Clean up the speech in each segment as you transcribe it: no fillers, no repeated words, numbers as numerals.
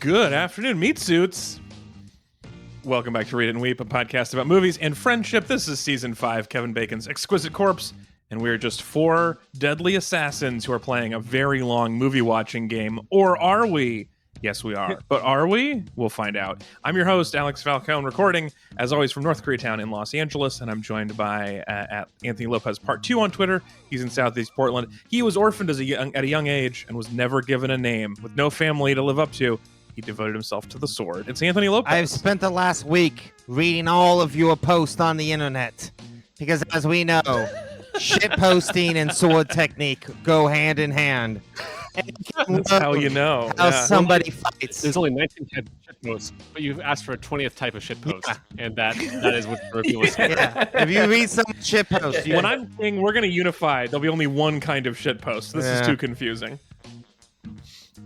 Good afternoon, meat suits. Welcome back to Read It and Weep, a podcast about movies and friendship. This is season 5, Kevin Bacon's Exquisite Corpse, and we're just 4 deadly assassins who are playing a very long movie watching game. Or are we? Yes, we are. But are we? We'll find out. I'm your host, Alex Falcone, recording, as always, from North Koreatown in Los Angeles, and I'm joined by at Anthony Lopez Part 2 on Twitter. He's in Southeast Portland. He was orphaned at a young age and was never given a name. With no family to live up to, he devoted himself to the sword. It's Anthony Lopez. I've spent the last week reading all of your posts on the internet because, as we know, shit posting and sword technique go hand in hand. That's how you know. How somebody fights. There's only 19 shit posts, but you've asked for a 20th type of shit post, and that is what the review is. Yeah. If you read some shit post, When I'm saying we're going to unify, there'll be only one kind of shit post. This is too confusing.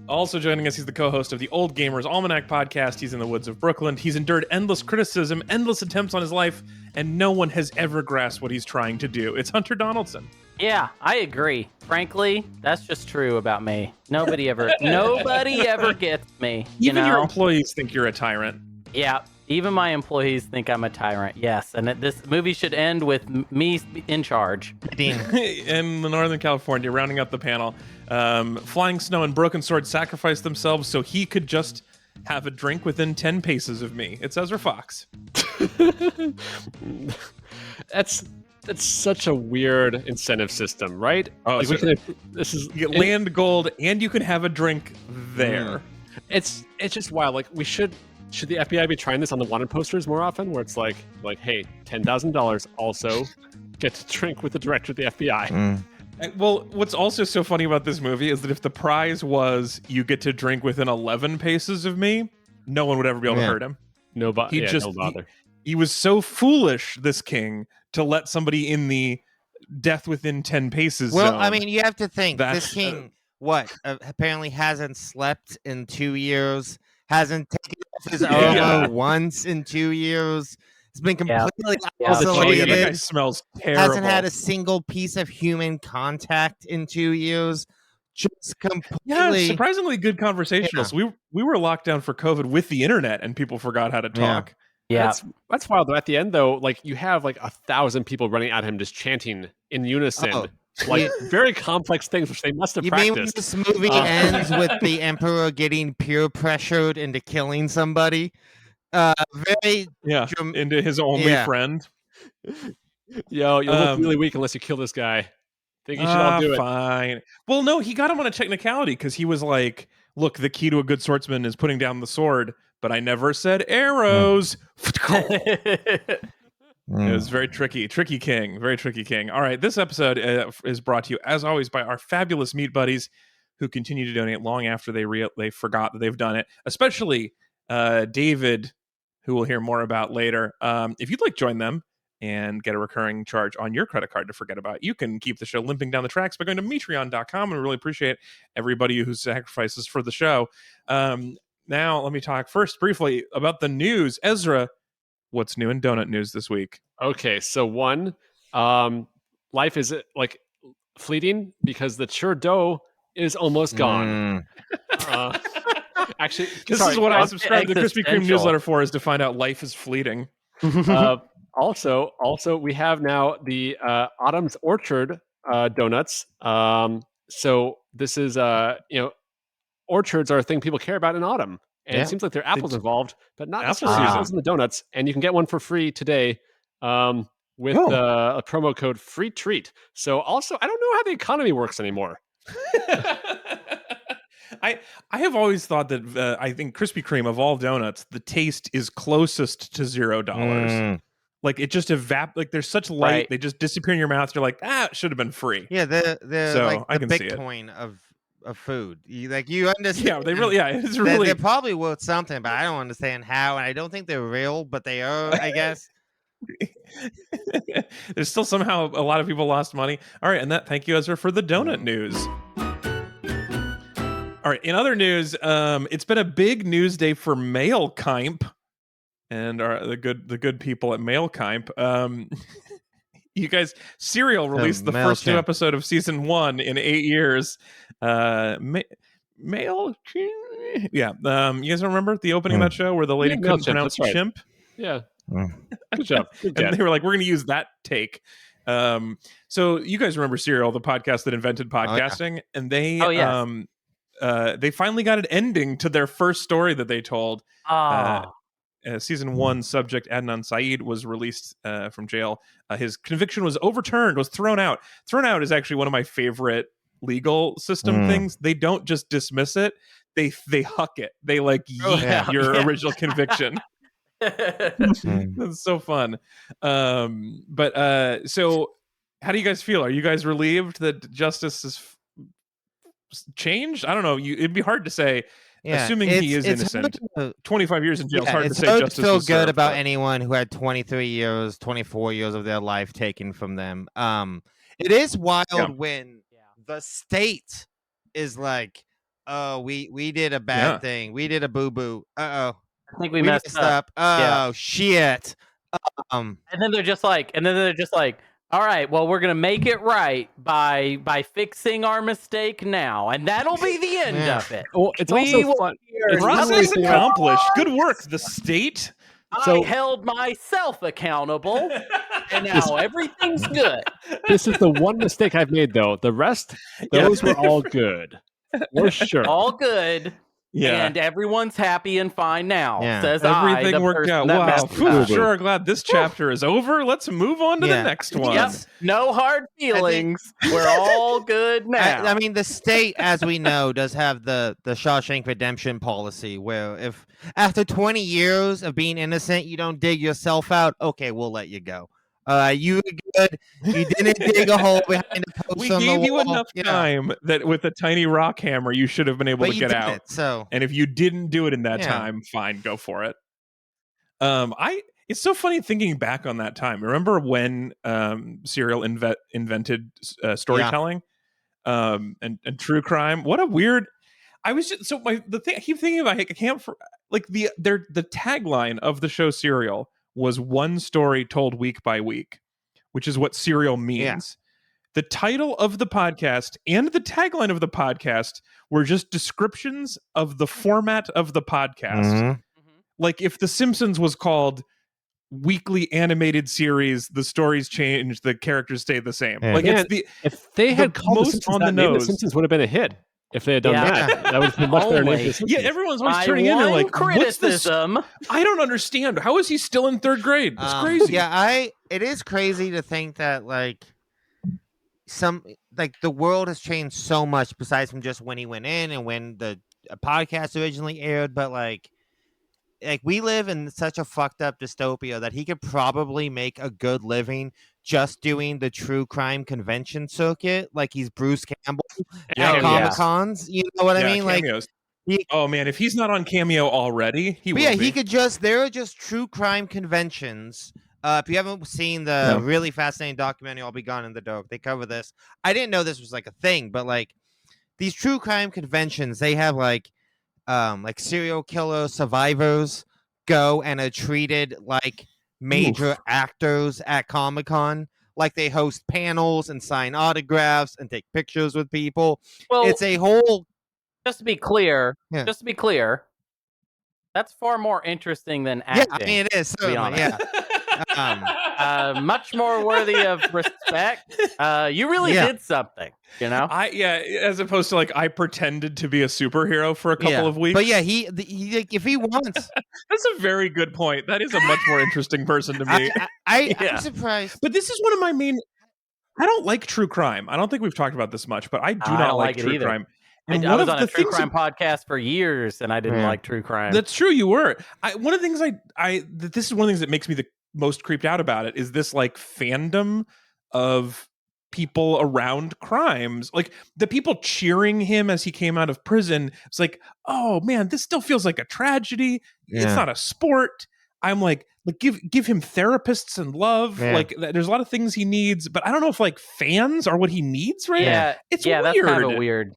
Also joining us, he's the co-host of the Old Gamers Almanac podcast. He's in the woods of Brooklyn. He's endured endless criticism, endless attempts on his life, and no one has ever grasped what he's trying to do. It's Hunter Donaldson. Yeah, I agree. Frankly, that's just true about me. Nobody ever gets me. Even your employees think you're a tyrant. Yeah, even my employees think I'm a tyrant. Yes, and this movie should end with me in charge. In Northern California, rounding up the panel, Flying Snow and Broken Sword sacrificed themselves so he could just have a drink within 10 paces of me. It's Ezra Fox. That's such a weird incentive system, right? Oh, like so this is you get land gold and you can have a drink there. It's just wild. Like should the FBI be trying this on the wanted posters more often, where it's like hey, $10,000 also get to drink with the director of the FBI. Well, what's also so funny about this movie is that if the prize was you get to drink within 11 paces of me, no one would ever be able to hurt him. No bother. He was so foolish, this king, to let somebody in the death within 10 paces Well, zone. I mean, you have to think, That's- this king, apparently hasn't slept in 2 years, hasn't taken off his armor once in 2 years. It's been completely isolated. That guy smells terrible. Hasn't had a single piece of human contact in 2 years. Just completely. Surprisingly good conversationalists. We were locked down for COVID with the internet, and people forgot how to talk. Yeah, that's wild. Though at the end, though, like you have like 1,000 people running at him, just chanting in unison, like very complex things, which they must have practiced. You mean when this movie ends with the emperor getting peer pressured into killing somebody? Into his only friend. Yo, you look really weak unless you kill this guy. Think you should all do it. Fine. Well, no, he got him on a technicality because he was like, "Look, the key to a good swordsman is putting down the sword." But I never said arrows. It was very tricky king, very tricky king. All right, this episode is brought to you, as always, by our fabulous meat buddies who continue to donate long after they forgot that they've done it. Especially David, who we'll hear more about later. If you'd like to join them and get a recurring charge on your credit card to forget about, you can keep the show limping down the tracks by going to Metreon.com, and we really appreciate everybody who sacrifices for the show. Now, let me talk first briefly about the news. Ezra, what's new in donut news this week? Okay, so one, life is like fleeting because the chur dough is almost gone. Actually, this is what I subscribe to the Krispy Kreme newsletter for, is to find out life is fleeting. Also, we have now the Autumn's Orchard donuts. So this is orchards are a thing people care about in autumn, and it seems like there are apples involved, but not apples in the donuts. And you can get one for free today with a promo code Free Treat. So also, I don't know how the economy works anymore. I have always thought that I think Krispy Kreme, of all donuts, the taste is closest to $0. Like it just like there's such light, they just disappear in your mouth. You're like, it should have been free. Yeah, they're so like I the can see it. Bitcoin of food. You understand? Yeah, they really. Yeah, it's really. They're probably worth something, but I don't understand how, and I don't think they're real, but they are, I guess. There's still somehow a lot of people lost money. All right, and thank you, Ezra, for the donut news. All right, in other news, it's been a big news day for Mailkimp and the good people at Mailkimp. You guys, Serial released the first new episode of season 1 in 8 years. Mail Yeah. You guys remember the opening of that show where the lady Yeah, couldn't MailChimp, pronounce that's right. chimp? Yeah. Mm. Good job. Good And catch. they were like, we're going to use that take. So you guys remember Serial, the podcast that invented podcasting, and they Oh, yes. they finally got an ending to their first story that they told. Ah, Season 1 subject Adnan Syed was released from jail. His conviction was overturned, was thrown out. Thrown out is actually one of my favorite legal system things. They don't just dismiss it; they huck it. They like Oh, yeet yeah. your Yeah. original conviction. That's so fun. So how do you guys feel? Are you guys relieved that justice is changed? I don't know. It'd be hard to say. Assuming he is innocent, 25 years in jail is hard to say hard justice to feel was good served, about but- anyone who had 23 years, 24 years of their life taken from them. It is wild when the state is like, "Oh, we did a bad thing. We did a boo boo. I think we messed up. Oh Yeah. shit." And then they're just like, all right, well, we're gonna make it right by fixing our mistake now, and that'll be the end Yeah. of it. Well, it's We also will fun. hear It's nothing Process really but- accomplished. Good work, the state. So- I held myself accountable, and now everything's good. This is the one mistake I've made, though. The rest, those were all good. For sure. All good, Yeah. and everyone's happy and fine now. Yeah. Says I, Everything the worked person out. that Wow. messed Phew, up. sure are glad this chapter is over. Let's move on to the Yeah. next one. Yep, no hard feelings. We're all good now. I mean, the state, as we know, does have the Shawshank Redemption policy, where if after 20 years of being innocent, you don't dig yourself out, okay, we'll let you go. You were good. You didn't dig a hole behind a post We on the gave you wall. enough Yeah. time that with a tiny rock hammer, you should have been able But to you get didn't, out. so And if you didn't do it in that Yeah. time, fine, go for it. It's so funny thinking back on that time. Remember when Serial invented storytelling and true crime? What a weird. I was just the thing I keep thinking about. I can't like the tagline of the show Serial was one story told week by week, which is what Serial means. Yeah. The title of the podcast and the tagline of the podcast were just descriptions of the format of the podcast. Mhm. Like if The Simpsons was called weekly animated series, the stories change, the characters stay the same. Yeah. Like Man, it's the If they had the called most the Simpsons on the that name, the nose. Simpsons would have been a hit. If they had done Yeah. that, that would have been much better name for Only. the Simpsons. yeah, everyone's always My turning in and one like, what's this? criticism. I don't understand. How is he still in third grade? That's crazy. Yeah, it is crazy to think that like the world has changed so much besides from just when he went in and when the podcast originally aired, but like we live in such a fucked up dystopia that he could probably make a good living just doing the true crime convention circuit, like he's Bruce Campbell Yeah, at yeah. Comic Cons. You know what I mean? Like, cameos. he- Oh man, if he's not on Cameo already, he but will yeah, be. he could just. There are just true crime conventions. If you haven't seen the No. really fascinating documentary "I'll Be Gone in the Dark," they cover this. I didn't know this was like a thing, but like these true crime conventions, they have like serial killer survivors go and are treated like major actors at Comic-Con. Like they host panels and sign autographs and take pictures with people. Well, It's a whole just to be clear, Yeah. that's far more interesting than yeah. acting. I mean, it is to be certainly yeah. Much more worthy of respect. You really Yeah. did something, you know? As opposed to like I pretended to be a superhero for a couple Yeah. of weeks. But yeah, he like, if he wants, That's a very good point. That is a much more interesting person to me. I'm Yeah. surprised. But this is one of my main. I don't like true crime. I don't think we've talked about this much, but I do I not don't like like it true either. crime. I And was one on of the a true things crime podcast for years, and I didn't Yeah. like true crime. that's true. You were. One of the things this is one of the things that makes me the most creeped out about it is this like fandom of people around crimes, like the people cheering him as he came out of prison. It's like, oh man, this still feels like a tragedy. It's Yeah. not a sport. I'm like give him therapists and love. Yeah. Like there's a lot of things he needs, but I don't know if like fans are what he needs right now. yeah, It's yeah, that's kind of weird. weird.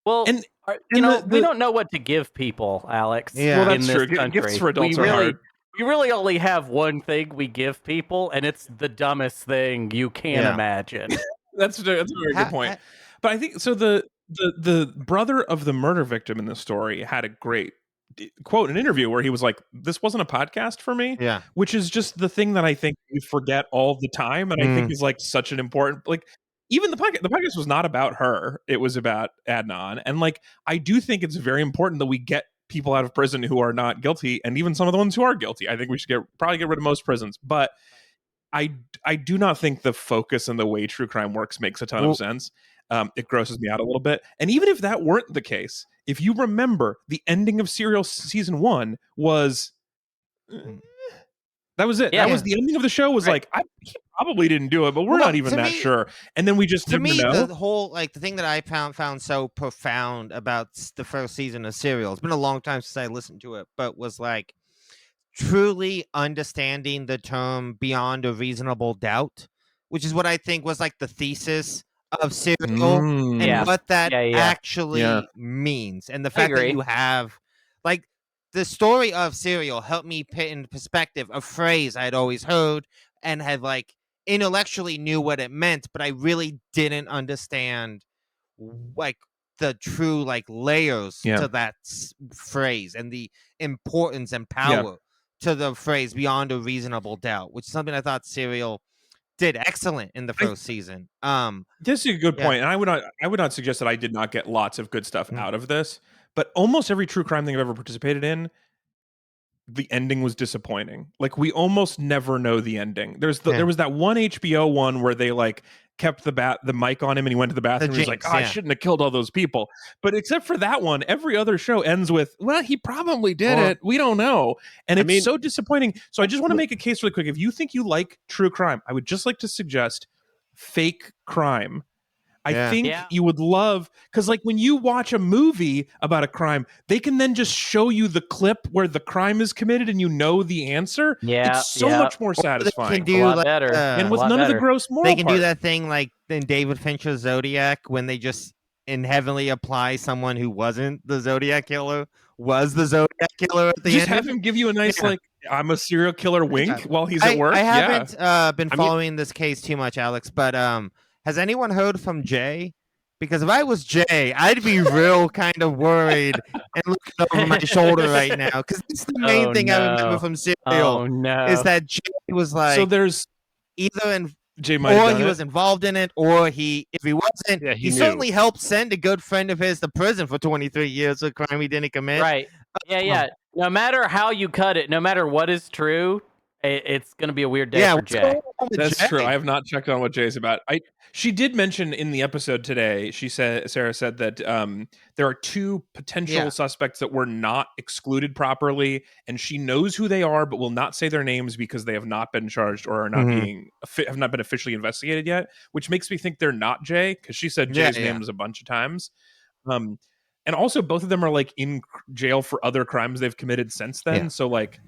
Well, And- you and know, the- we don't know what to give people, Alex. Yeah. Well, in that's this true. country. Gifts for adults we are really, hard. we really only have one thing we give people, and it's the dumbest thing you can Yeah. imagine. That's a very good Ha- point. ha- But I think so. The the brother of the murder victim in the story had a great quote in an interview where he was like, "This wasn't a podcast for me," Yeah. which is just the thing that I think we forget all the time, and I think is like such an important like. Even the podcast was not about her; it was about Adnan, and like I do think it's very important that we get people out of prison who are not guilty, and even some of the ones who are guilty. I think we should probably get rid of most prisons, but I do not think the focus and the way true crime works makes a ton of sense. It grosses me out a little bit. And even if that weren't the case, if you remember, the ending of Serial season 1 was that was it. Yeah. That was the ending of the show. Was like he probably didn't do it, but we're not even that sure. And then we just to didn't me know. the whole like the thing that I found so profound about the first season of Serial. It's been a long time since I listened to it, but was like truly understanding the term beyond a reasonable doubt, which is what I think was like the thesis of Serial and Yeah. what that Yeah. actually means. And the fact that agree. you have like the story of Serial helped me put in perspective a phrase I had always heard and had like intellectually knew what it meant, but I really didn't understand like the true like layers to that phrase and the importance and power to the phrase beyond a reasonable doubt, which is something I thought Serial did excellent in the first season. This is a good point, and I would not suggest that I did not get lots of good stuff out of this, but almost every true crime thing I've ever participated in, the ending was disappointing. Like we almost never know the ending. There was that one HBO one where they like kept the mic on him and he went to the bathroom and he's like, I shouldn't have killed all those people. But except for that one, every other show ends with, well, he probably did it. We don't know. And it's so disappointing. So I just want to make a case really quick. If you think you like true crime, I would just like to suggest fake crime. I think you would love, because like when you watch a movie about a crime, they can then just show you the clip where the crime is committed and you know the answer. It's so much more satisfying. They can do a lot better. And with none of the gross moral they can part. do that thing like in David Fincher's Zodiac when they just in heavily apply someone who wasn't the Zodiac killer was the Zodiac killer at the just end. have him give you a nice like I'm a serial killer wink while he's at work. I haven't been following this case too much, Alex, but has anyone heard from Jay? Because if I was Jay, I'd be real kind of worried and looking over my shoulder right now. Because it's the main thing I remember from Serial is that Jay was like, so there's either Jay might he was involved in it, or if he wasn't, he knew. certainly helped send a good friend of his to prison for 23 years for a crime he didn't commit. Right. Yeah. No matter how you cut it, no matter what is true, it's going to be a weird day for Jay. That's true. I have not checked on what Jay's about. She did mention in the episode today, Sarah said that there are 2 potential suspects that were not excluded properly, and she knows who they are, but will not say their names because they have not been charged or are not have not been officially investigated yet, which makes me think they're not Jay, because she said Jay's name was a bunch of times. And also both of them are like in jail for other crimes they've committed since then. So like,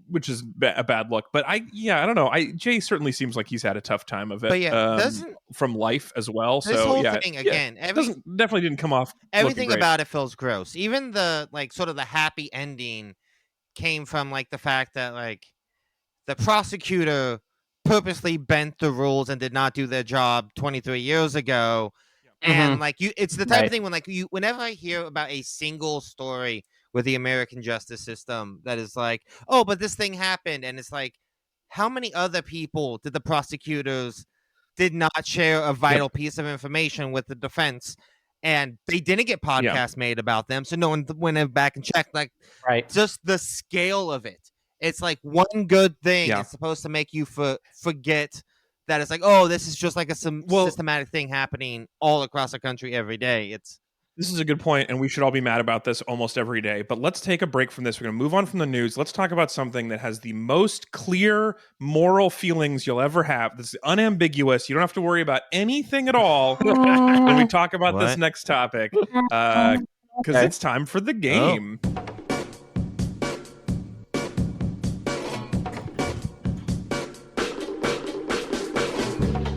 which is a bad look, but I don't know. Jay certainly seems like he's had a tough time of it, from life as well. This so whole thing again, definitely didn't come off. Everything about it feels gross. Even the like sort of the happy ending came from like the fact that like the prosecutor purposely bent the rules and did not do their job 23 years ago. And like it's the type of thing when like whenever I hear about a single story with the American justice system that is like, oh, but this thing happened, and it's like, how many other people did the prosecutors did not share a vital piece of information with the defense, and they didn't get podcasts made about them, so no one went back and checked. Like, just the scale of it. It's like one good thing is supposed to make you forget that it's like, oh, this is just like a systematic thing happening all across the country every day. This is a good point, and we should all be mad about this almost every day. But let's take a break from this. We're going to move on from the news. Let's talk about something that has the most clear moral feelings you'll ever have. This is unambiguous. You don't have to worry about anything at all when we talk about this next topic, because it's time for the game.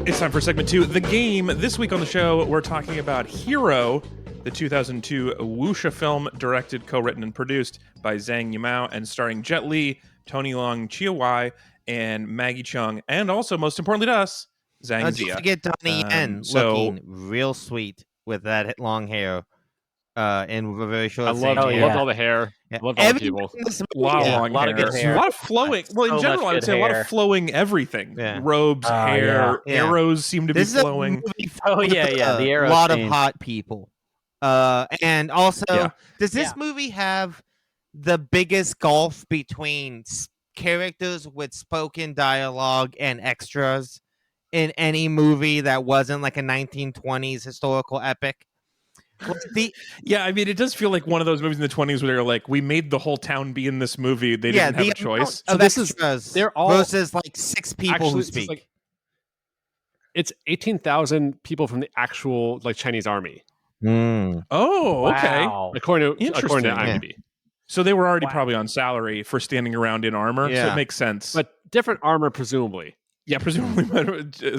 It's time for segment 2, the game. This week on the show, we're talking about Hero, the 2002 wuxia film directed, co-written, and produced by Zhang Yimou and starring Jet Li, Tony Leung Chiu-wai, and Maggie Cheung, and also, most importantly to us, Zhang Zia. Don't forget Donnie Yen looking real sweet with that long hair, and with a very short. I loved, Oh, yeah. loved all the hair. Yeah. Loved all the Everybody people. in this A lot of movie- long a lot of hair. good hair. A lot of flowing. Well, in So general, much I would good say a lot hair. of flowing everything. Yeah. Robes, hair, yeah. arrows seem to be This is a flowing. movie Oh, with yeah, the a arrow lot scene. of hot people. And also, Yeah. does this Yeah. movie have the biggest gulf between characters with spoken dialogue and extras in any movie that wasn't like a 1920s historical epic? Yeah, I mean, it does feel like one of those movies in the 20s where they're like, we made the whole town be in this movie. They didn't have a choice. Of this is- extras they're all- versus like 6 people who Actually, it's speak. like- It's 18,000 people from the actual like Chinese army, Oh, okay. Wow. according to Interesting. IMDb. So they were already Wow. probably on salary for standing around in armor. So Yeah. it makes sense. But different armor, presumably. yeah, presumably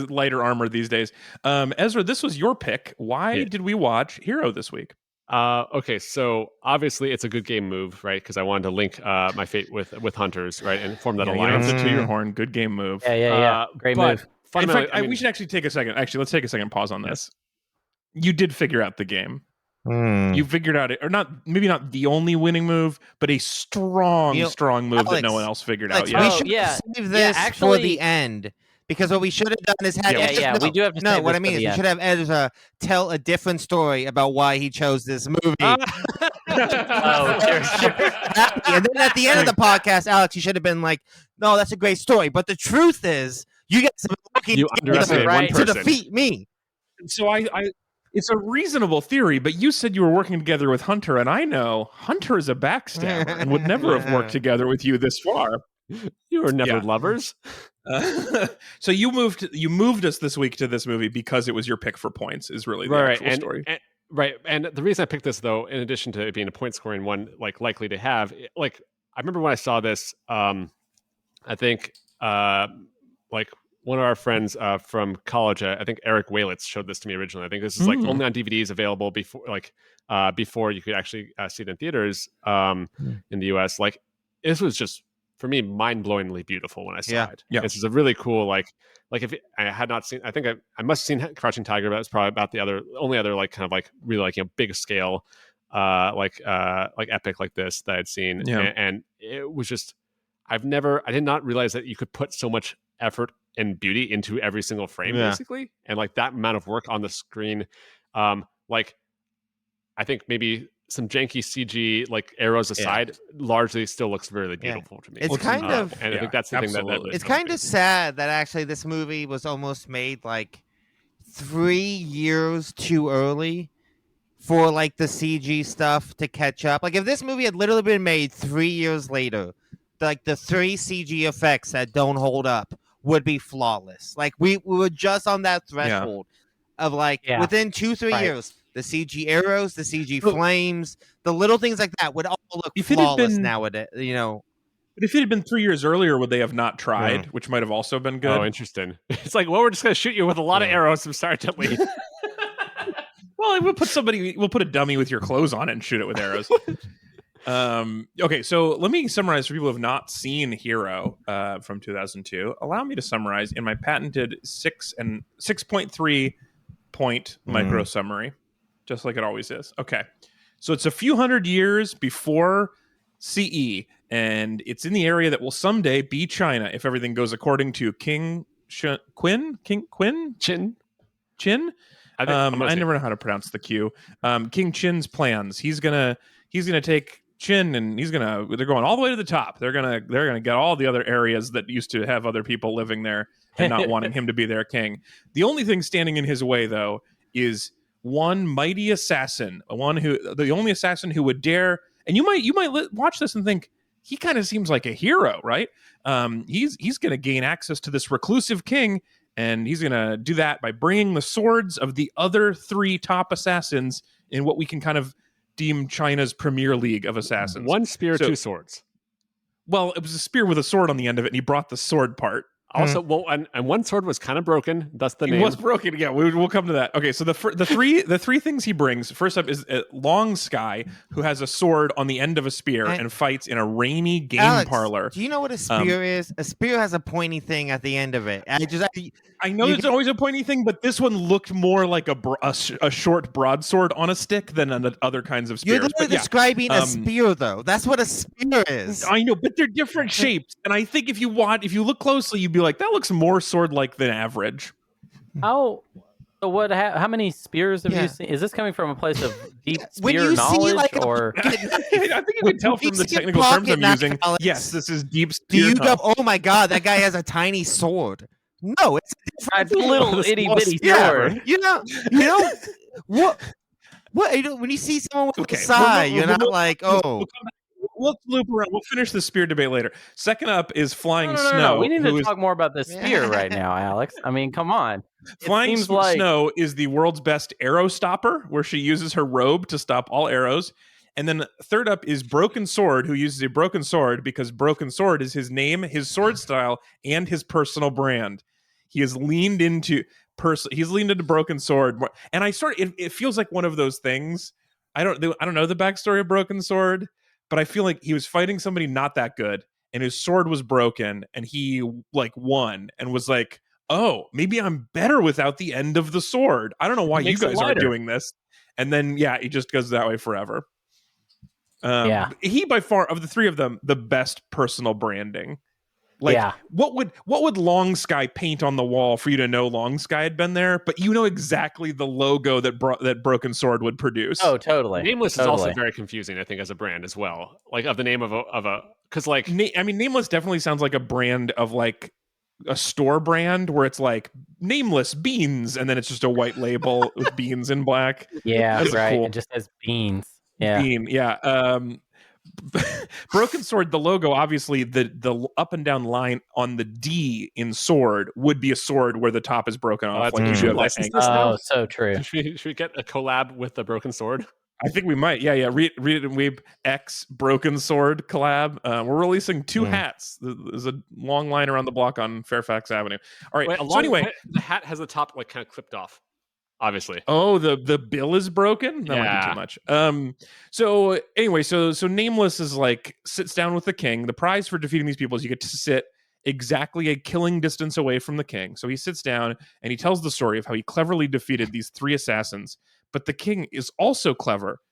lighter armor these days. Ezra, this was your pick. Why Yeah. did we watch Hero this week? Okay, so obviously it's a good game move, right? Because I wanted to link my fate with Hunters, right, and form that Yeah, you don't alliance. have to toot your horn. Good game move. Yeah. Great but move. In Fundamentally, fact, I mean, we should actually take a second. Actually, let's take a second pause on this. You did figure out the game. Hmm. You figured out it, or not? Maybe not the only winning move, but a strong, You know, strong move that no Alex, one else figured Alex, out we yet. Oh, should yeah. save this for actually- the end. Because what we should have done is had Yeah, no, we do have to no. save What this I mean for is the we end. should have Ezra tell a different story about why he chose this movie. Oh, sure. And then at the end of the podcast, Alex, you should have been like, "No, that's a great story." But the truth is, you guys have been working You together underestimated one to person. defeat me. So I, it's a reasonable theory, but you said you were working together with Hunter, and I know Hunter is a backstabber and would never have worked together with you this far. you were never Yeah. lovers. So you moved us this week to this movie because it was your pick for points. Is really the Right, actual story. And the reason I picked this though, in addition to it being a point scoring one, like likely to have, like I remember when I saw this, I think like one of our friends from college, I think Eric Walitz showed this to me originally. I think this is like only on DVDs available before you could actually see it in theaters in the US. Like this was just for me mind-blowingly beautiful when I saw Yeah. it. Yeah. This is a really cool like if I had not seen, I think I must have seen Crouching Tiger, but it's probably about the only other like kind of like really like big scale like epic like this that I'd seen. Yeah. And it was just I did not realize that you could put so much effort and beauty into every single frame basically, and like that amount of work on the screen. Like I think maybe some janky CG like arrows aside, largely still looks really beautiful to me. It's kind of- and I think that's the thing that absolutely. It's kind of sad that actually this movie was almost made like 3 years too early for like the CG stuff to catch up. Like if this movie had literally been made 3 years later, like the 3 CG effects that don't hold up would be flawless. Like we were just on that threshold of like within 2-3 Right. years, the CG arrows, the CG flames, the little things like that would all look If it had flawless been- nowadays. You know, But if it had been 3 years earlier, would they have not tried? Which might have also been good. Oh, interesting. It's like, well, we're just gonna shoot you with a lot of arrows from start to lead. Well, we'll put a dummy with your clothes on it and shoot it with arrows. Okay, so let me summarize for people who have not seen Hero from 2002. Allow me to summarize in my patented 6.3 point micro summary, just like it always is. Okay, so it's a few hundred years before CE, and it's in the area that will someday be China if everything goes according to King Qin. I never know how to pronounce the Q. King Qin's plans. He's gonna take Qin and they're going all the way to the top. They're gonna get all the other areas that used to have other people living there and not wanting him to be their king. The only thing standing in his way though is one mighty assassin, the only assassin who would dare. And you might watch this and think he kind of seems like a hero, right? He's gonna gain access to this reclusive king. And he's going to do that by bringing the swords of the other 3 top assassins in what we can kind of deem China's Premier League of assassins. One spear, 2 swords. Well, it was a spear with a sword on the end of it, and he brought the sword part. Also, well, and one sword was kind of broken. That's the name. It was broken. Yeah, we'll come to that. Okay, so the three things he brings. First up is Long Sky, who has a sword on the end of a spear and fights in a rainy game Alex, parlor. do you know what a spear is? A spear has a pointy thing at the end of it. I know it's always a pointy thing, but this one looked more like a short broadsword on a stick than other kinds of spears. You're literally describing a spear, though. That's what a spear is. I know, but they're different shapes, and I think if you look closely, you'd be like, that looks more sword-like than average. So what? How many spears have you seen? Is this coming from a place of deep When spear you see, knowledge, like, or? I think you can tell from the technical terms I'm using. Yes, this is deep Do spear. you go, oh my god, that guy has a tiny sword? No, it's A little itty bitty yeah, sword. you know what? When you see someone with a sai, you're not like, oh. Let's loop around. We'll finish the spear debate later. Second up is Flying No. Snow. We need to talk more about this spear right now, Alex. I mean, come on. Flying Snow is the world's best arrow stopper, where she uses her robe to stop all arrows. And then third up is Broken Sword, who uses a broken sword because Broken Sword is his name, his sword style, and his personal brand. He has leaned into Broken Sword, and it feels like one of those things. I don't know the backstory of Broken Sword, but I feel like he was fighting somebody not that good, and his sword was broken, and he won, and was like, "Oh, maybe I'm better without the end of the sword." I don't know why you guys aren't doing this. And then he just goes that way forever. He by far of the three of them the best personal branding. What would Long Sky paint on the wall for you to know Long Sky had been there? But you know exactly the logo that Broken Sword would produce. Oh, totally. Nameless is also very confusing, I think, as a brand as well. Like of the name of a because like Nameless definitely sounds like a brand of like a store brand where it's like Nameless Beans, and then it's just a white label with beans in black. Yeah, That's right. cool. It just has beans. Yeah. Bean, yeah. Broken Sword, the logo, obviously the up and down line on the D in sword would be a sword where the top is broken off. Like you should license this now. Oh, so true. Should we get a collab with the Broken Sword? I think we might. Yeah. Read it and Weeb X Broken Sword collab. We're releasing 2 hats. There's a long line around the block on Fairfax Avenue. All right. So anyway, the hat has the top like kind of clipped off. Obviously. Oh, the bill is broken? That might be too much. So anyway, so Nameless is like sits down with the king. The prize for defeating these people is you get to sit exactly a killing distance away from the king. So he sits down and he tells the story of how he cleverly defeated these 3 assassins. But the king is also clever /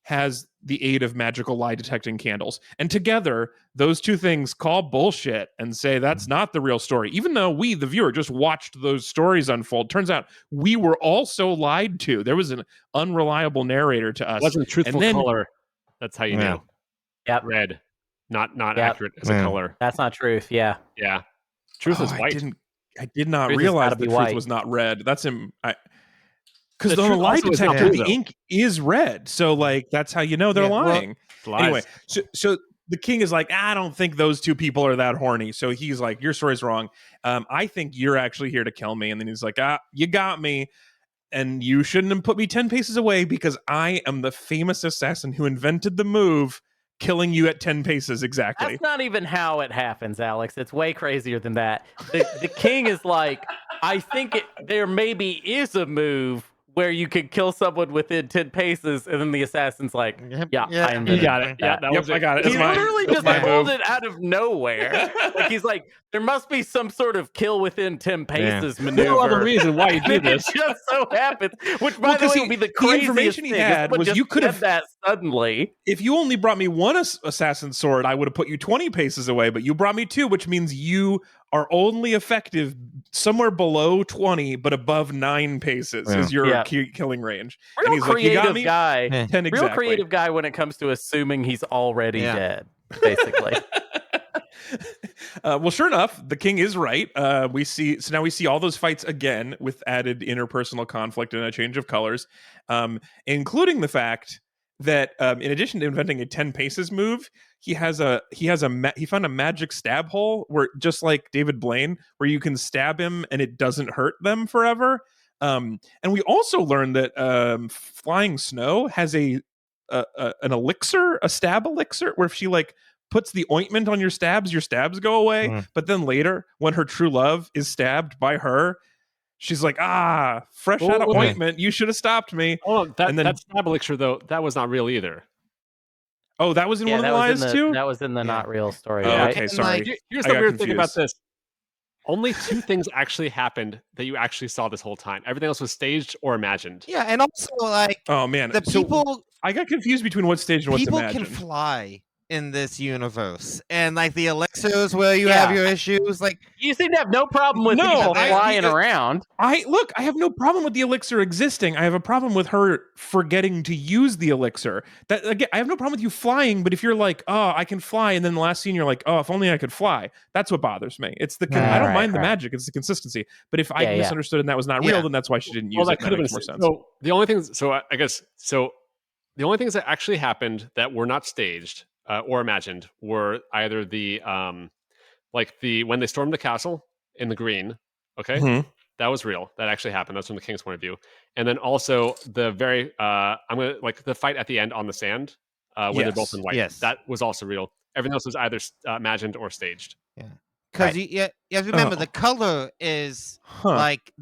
has the aid of magical lie detecting candles. And together, those 2 things call bullshit and say that's not the real story. Even though we, the viewer, just watched those stories unfold. Turns out we were also lied to. There was an unreliable narrator to us. It wasn't truthful color. That's how you know. Yep. Red. Not accurate as a color. That's not truth. Yeah. Yeah. Truth is white. I did not Truth realize the truth white. was not red. That's him. Because the truth lie also is not detector, blue, the though. ink is red. So like that's how you know they're lying. Anyway, so the king is like, I don't think those 2 people are that horny. So he's like, your story's wrong. I think you're actually here to kill me. And then he's like, you got me. And you shouldn't have put me 10 paces away because I am the famous assassin who invented the move, killing you at 10 paces exactly. That's not even how it happens, Alex. It's way crazier than that. The king is like, I think there maybe is a move where you could kill someone within 10 paces, and then the assassin's like, I invented You got it. Yeah, that was I got it. He That's literally that's just my pulled move. it out of nowhere. Like he's like, there must be some sort of kill within 10 paces maneuver. No other reason why you do And this. It just so happens. Which, by the way, would be the the craziest information he thing. had Someone was just you could have- said that suddenly. If you only brought me 1 assassin's sword, I would have put you 20 paces away, but you brought me 2, which means you are only effective somewhere below 20, but above 9 paces is your killing range. Real and he's like, you got me? guy. 10 exactly. Real creative guy when it comes to assuming he's already dead, basically. Well, sure enough, the king is right. Now we see all those fights again with added interpersonal conflict and a change of colors, including the fact that in addition to inventing a 10 paces move, he found a magic stab hole where, just like David Blaine, where you can stab him and it doesn't hurt them forever. And we also learned that Flying Snow has an elixir, a stab elixir, where if she like puts the ointment on your stabs go away. Mm. But then later, when her true love is stabbed by her, she's like, fresh out of Oh, ointment. You should have stopped me. Oh, And then- that stab elixir though, that was not real either. Oh, that was in Yeah, one of that the was lies in the too? that was in the Yeah. not real story, Oh, right? okay, And, sorry. like, Here's I the got weird thing about confused. this. Only 2 things actually happened that you actually saw this whole time. Everything else was staged or imagined. Yeah, and also like Oh man. the So people I got confused between what's staged and what's people imagined. can fly in this universe, and like the elixirs where you Yeah. have your issues, like You seem to have no problem with No, people I- flying around. I have no problem with the elixir existing. I have a problem with her forgetting to use the elixir. That again, I have no problem with you flying, but if you're like, oh, I can fly, and then the last scene you're like, oh, if only I could fly, that's what bothers me. It's the I don't Right, mind the right. magic, it's the consistency. But if I Yeah, yeah. misunderstood and that was not Yeah. real, then that's why she didn't use Well, it. that could have been makes more sense. So the only things. So I guess so. The only things that actually happened that were not staged or imagined were either the like the when they stormed the castle in the green. Okay, Mhm. that was real. That actually happened. That's from the king's point of view. And then also the very I'm gonna like the fight at the end on the sand when they're both Yes. in white. Yes. That was also real. Everything else was either imagined or staged. because you have to remember Oh. the color is Huh. like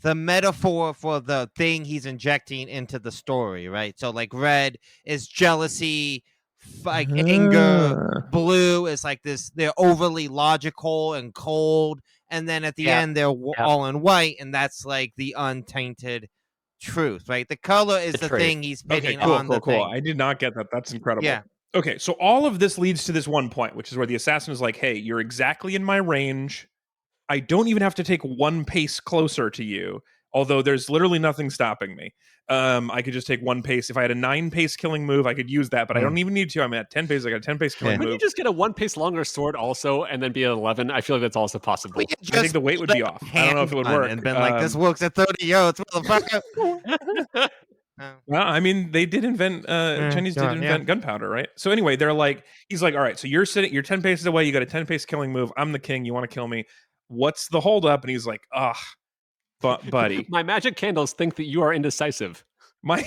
the metaphor for the thing he's injecting into the story, right? So like red is jealousy, like anger. Ah. Blue is like this, they're overly logical and cold, and then at the Yeah. end they're Yeah. all in white, and that's like the untainted truth, right? The color is The the truth. thing he's Okay, pitting cool, on cool, the cool. thing. I did not get that. That's incredible. Yeah. Okay, so all of this leads to this one point, which is where the assassin is like, hey, you're exactly in my range. I don't even have to take one pace closer to you, although there's literally nothing stopping me. I could just take one pace. If I had a 9-pace killing move, I could use that, but I don't even need to. I'm at 10 pace. I got a 10-pace killing Yeah. Would you move. just get a 1 pace longer sword also and then be at 11? I feel like that's also possible. We could I think just the weight would be off. I don't know if it would handgun work. and been like, this works at 30 yards, motherfucker. Well, I mean, they did invent Chinese did yeah. invent gunpowder, right? So anyway, they're like, he's like, all right, so you're 10 paces away, you got a 10-pace killing move. I'm the king, you want to kill me. What's the holdup? And he's like, buddy. My magic candles think that you are indecisive. My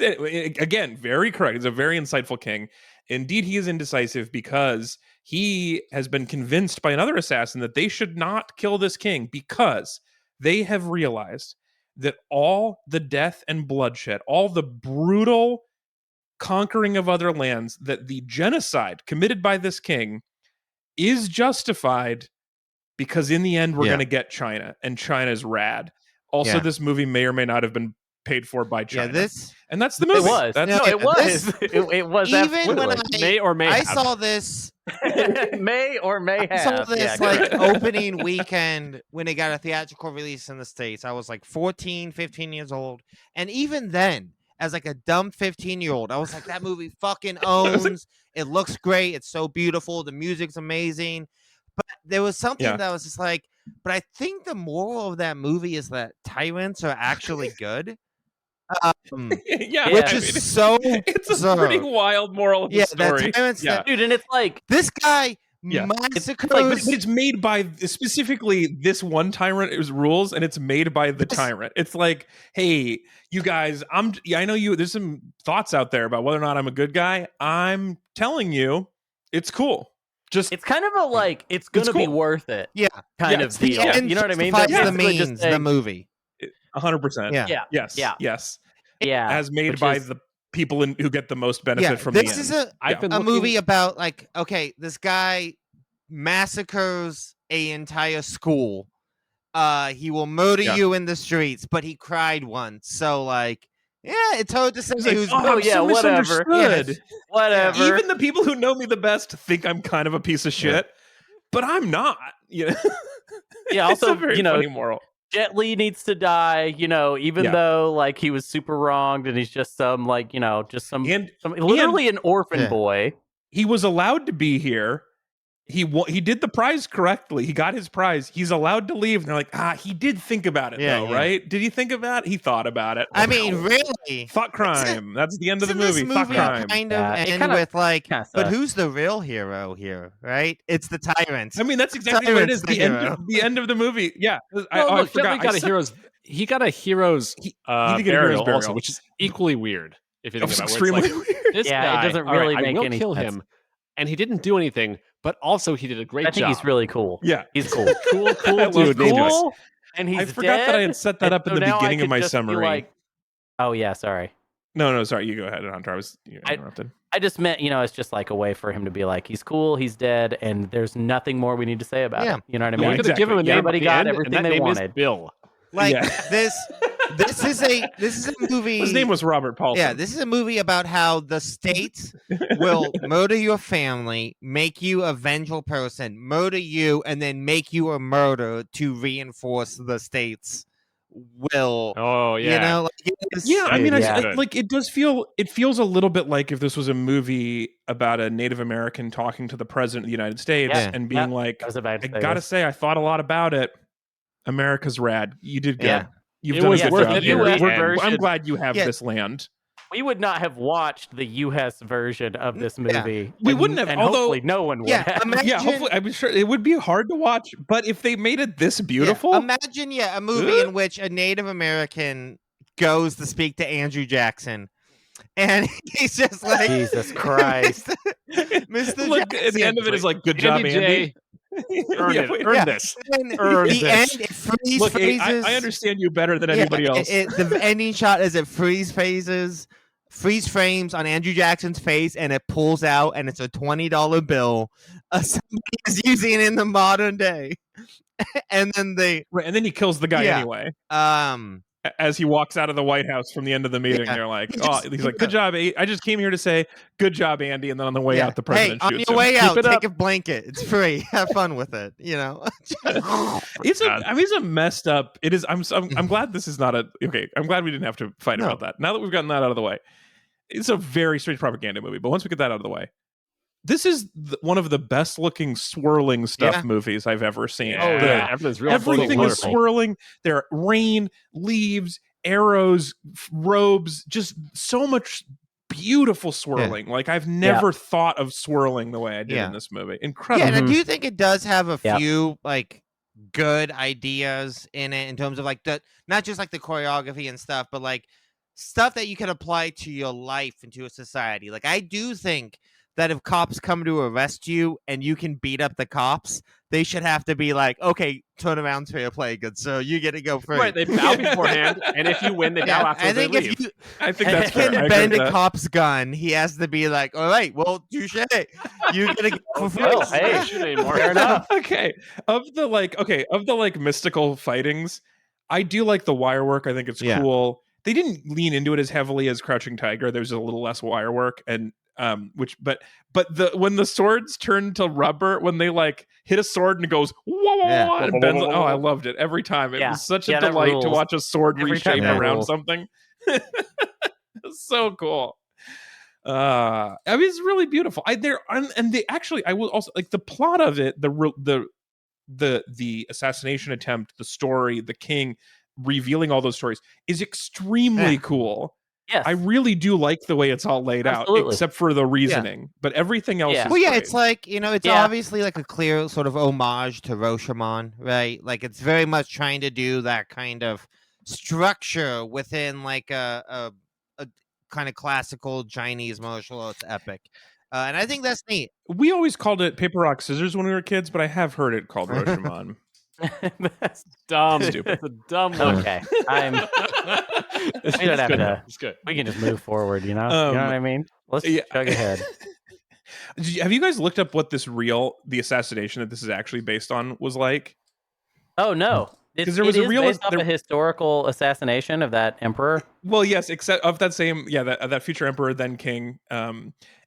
again, very correct. He's a very insightful king. Indeed, he is indecisive because he has been convinced by another assassin that they should not kill this king because they have realized that all the death and bloodshed, all the brutal conquering of other lands, that the genocide committed by this king is justified because in the end we're Yeah. going to get China, and China's rad. Also, Yeah. this movie may or may not have been paid for by China. Yeah, this And that's the It movie. was. That's, No, yeah, it was. this- It was even when absolutely. May or may I have. saw this May or may I saw have. this Yeah, like correct. opening weekend when it got a theatrical release in the States. I was like 14, 15 years old. And even then, as like a dumb 15-year-old, I was like, that movie fucking owns. It looks great. It's so beautiful. The music's amazing. But there was something Yeah. that was just like, but I think the moral of that movie is that tyrants are actually good. yeah, Which I is mean, so it's a bizarre. pretty wild moral of Yeah, the that story. tyrants Yeah. that Dude, and it's like this guy Yeah. massacres. But it's made by specifically this one tyrant. It was rules, and it's made by the This- tyrant. It's like, hey, you guys, I know you. There's some thoughts out there about whether or not I'm a good guy. I'm telling you, it's cool. Just it's kind of a like it's gonna be cool. worth it. Yeah. Kind Yeah, of it's the deal. end You know what I mean? justifies That's the basically just means, the saying- movie. 100%. Yeah. Yeah. Yes. Yeah. Yes. Yeah. As made which by is- the people who get the most benefit Yeah, from this the is end. I've Yeah. been a looking- movie about like, okay, this guy massacres a entire school. He will murder Yeah. you in the streets, but he cried once. So like, yeah, it's hard to say It's like, who's oh, I'm yeah, so whatever. misunderstood. Whatever. Even the people who know me the best think I'm kind of a piece of shit, but I'm not. You know? Yeah, It's a also, very you know, funny moral. Jet Li needs to die, you know, even Yeah. though like he was super wronged and he's just some like, you know, just some And literally an orphan Yeah. boy. he was allowed to be here. He did the prize correctly. He got his prize. He's allowed to leave. And they're like, he did think about it Yeah, though, yeah. right? Did he think about it? He thought about it. I mean, really? Fuck crime. That's the end of the Doesn't movie. this Fuck movie crime. kind Yeah, of it end kinda- with like, kinda but sucks. who's the real hero here, right? It's the tyrant. I mean, that's exactly what it is. Tyrant's The the end, of, the end of the movie. Yeah. Well, I look, Jet Li forgot. got a hero's. He got a hero's He did get a hero's burial also, burial. which is equally weird if you think It's about it. Where extremely it's like, weird. This Yeah, it guy, doesn't all right, really I make will any kill sense. him, and he didn't do anything, but also he did a great I think job. he's really cool. Yeah. He's cool. cool, cool I love dude. Nate Nate Diaz. Diaz. Cool, and he's I forgot that I had dead, set that and up in so the now I beginning of could my just be summary. like, oh yeah, sorry. No, sorry. You go ahead, Hunter. I was I- interrupted. I just meant, it's just like a way for him to be like, he's cool, he's dead, and there's nothing more we need to say about Yeah. it. You know what I We mean? could have given him a exactly. name Everybody at the got end, everything and that they name wanted. is Bill. Like Yeah. this is a movie. His name was Robert Paulson. Yeah, this is a movie about how the state will murder your family, make you a vengeful person, murder you, and then make you a murderer to reinforce the state's will. Oh yeah. You know, like it is, Yeah, I mean, Dude, I, yeah. I- like it does feel. It feels a little bit like if this was a movie about a Native American talking to the president of the United States Yeah. and being like, I was about "I to say gotta this. say, I thought a lot about it. America's rad. You did good. Yeah. You've It done was a good worth job it here. in the We're- end. I'm glad you have Yeah. this land. We would not have watched the U.S. version of this Yeah. movie. We and- wouldn't have, and although- hopefully no one would Yeah, have. imagine, Yeah, hopefully, I'm sure it would be hard to watch, but if they made it this beautiful, Imagine, a movie in which a Native American goes to speak to Andrew Jackson, and he's just like, Jesus Christ. Mr. look, at the end of it is like, "Good job, Andy Andy." J, earn Yeah, it. wait, Earn yeah. this. And Earn the this. end, it freeze Look, phrases. I understand you better than Yeah, anybody else. the ending shot is it freeze frames on Andrew Jackson's face, and it pulls out, and it's a $20 bill. Somebody is using it in the modern day, and then Right, and then he kills the guy Yeah. anyway. as He walks out of the White House from the end of the meeting, Yeah. they're like, He "Oh," just- he's like, "Good job, I just came here to say good job, Andy." And then on the way out, the hey, president on shoots your him. way out, it take up. a blanket. It's free. Have fun with it. You know. It's God. it's a messed up. It is. I'm glad this is not a okay. I'm glad we didn't have to fight No. about that. Now that we've gotten that out of the way, it's a very strange propaganda movie. But once we get that out of the way, this is one of the best looking swirling stuff Yeah. movies I've ever seen. Oh The- yeah, everything's real Everything is colorful. swirling. There are rain, leaves, arrows, robes, just so much beautiful swirling. Like I've never thought of swirling the way I did Yeah. in this movie. Yeah, Incredible. and I do think it does have a Yep. few like good ideas in it in terms of like the not just like the choreography and stuff, but like stuff that you can apply to your life and to a society. Like I do think that if cops come to arrest you and you can beat up the cops, they should have to be like, okay, turn around, fair play, good sir, you get to go first. Right, they bow beforehand, and if you win, they bow after I they think leave. if you I think that's fair. I can agree bend with a that. cop's gun, he has to be like, all right, well, touche. You get to go for Well, first. hey, Don't shoot anymore. fair enough. Okay. Of the mystical fightings, I do like the wire work. I think it's Yeah. cool. They didn't lean into it as heavily as Crouching Tiger. There's a little less wire work and when the swords turn to rubber, when they like hit a sword and it goes whoa, whoa, Yeah. whoa, and bends, oh, I loved it every time. It Yeah. was such a Yeah, that delight to rules. watch a sword Every time reshape that around rules. something. It's so cool. I mean, it's really beautiful. I will also like the plot of it, the assassination attempt, the story, the king revealing all those stories is extremely Yeah. cool. Yes. I really do like the way it's all laid Absolutely. out, except for the reasoning. But everything else Yeah. is Well, yeah, great. it's like, it's Yeah. obviously like a clear sort of homage to Rashomon, right? Like it's very much trying to do that kind of structure within like a kind of classical Chinese martial arts epic. And I think that's neat. We always called it paper, rock, scissors when we were kids, but I have heard it called Rashomon. That's Dumb. Stupid. It's a dumb one. okay. We don't have to. It's good. We can just move forward. You know what I mean? Let's yeah. chug ahead. Have you guys looked up what the assassination that this is actually based on was like? Oh no! 'Cause there was a real- based off a historical assassination of that emperor. Well, yes, except of that same, that future emperor, then king.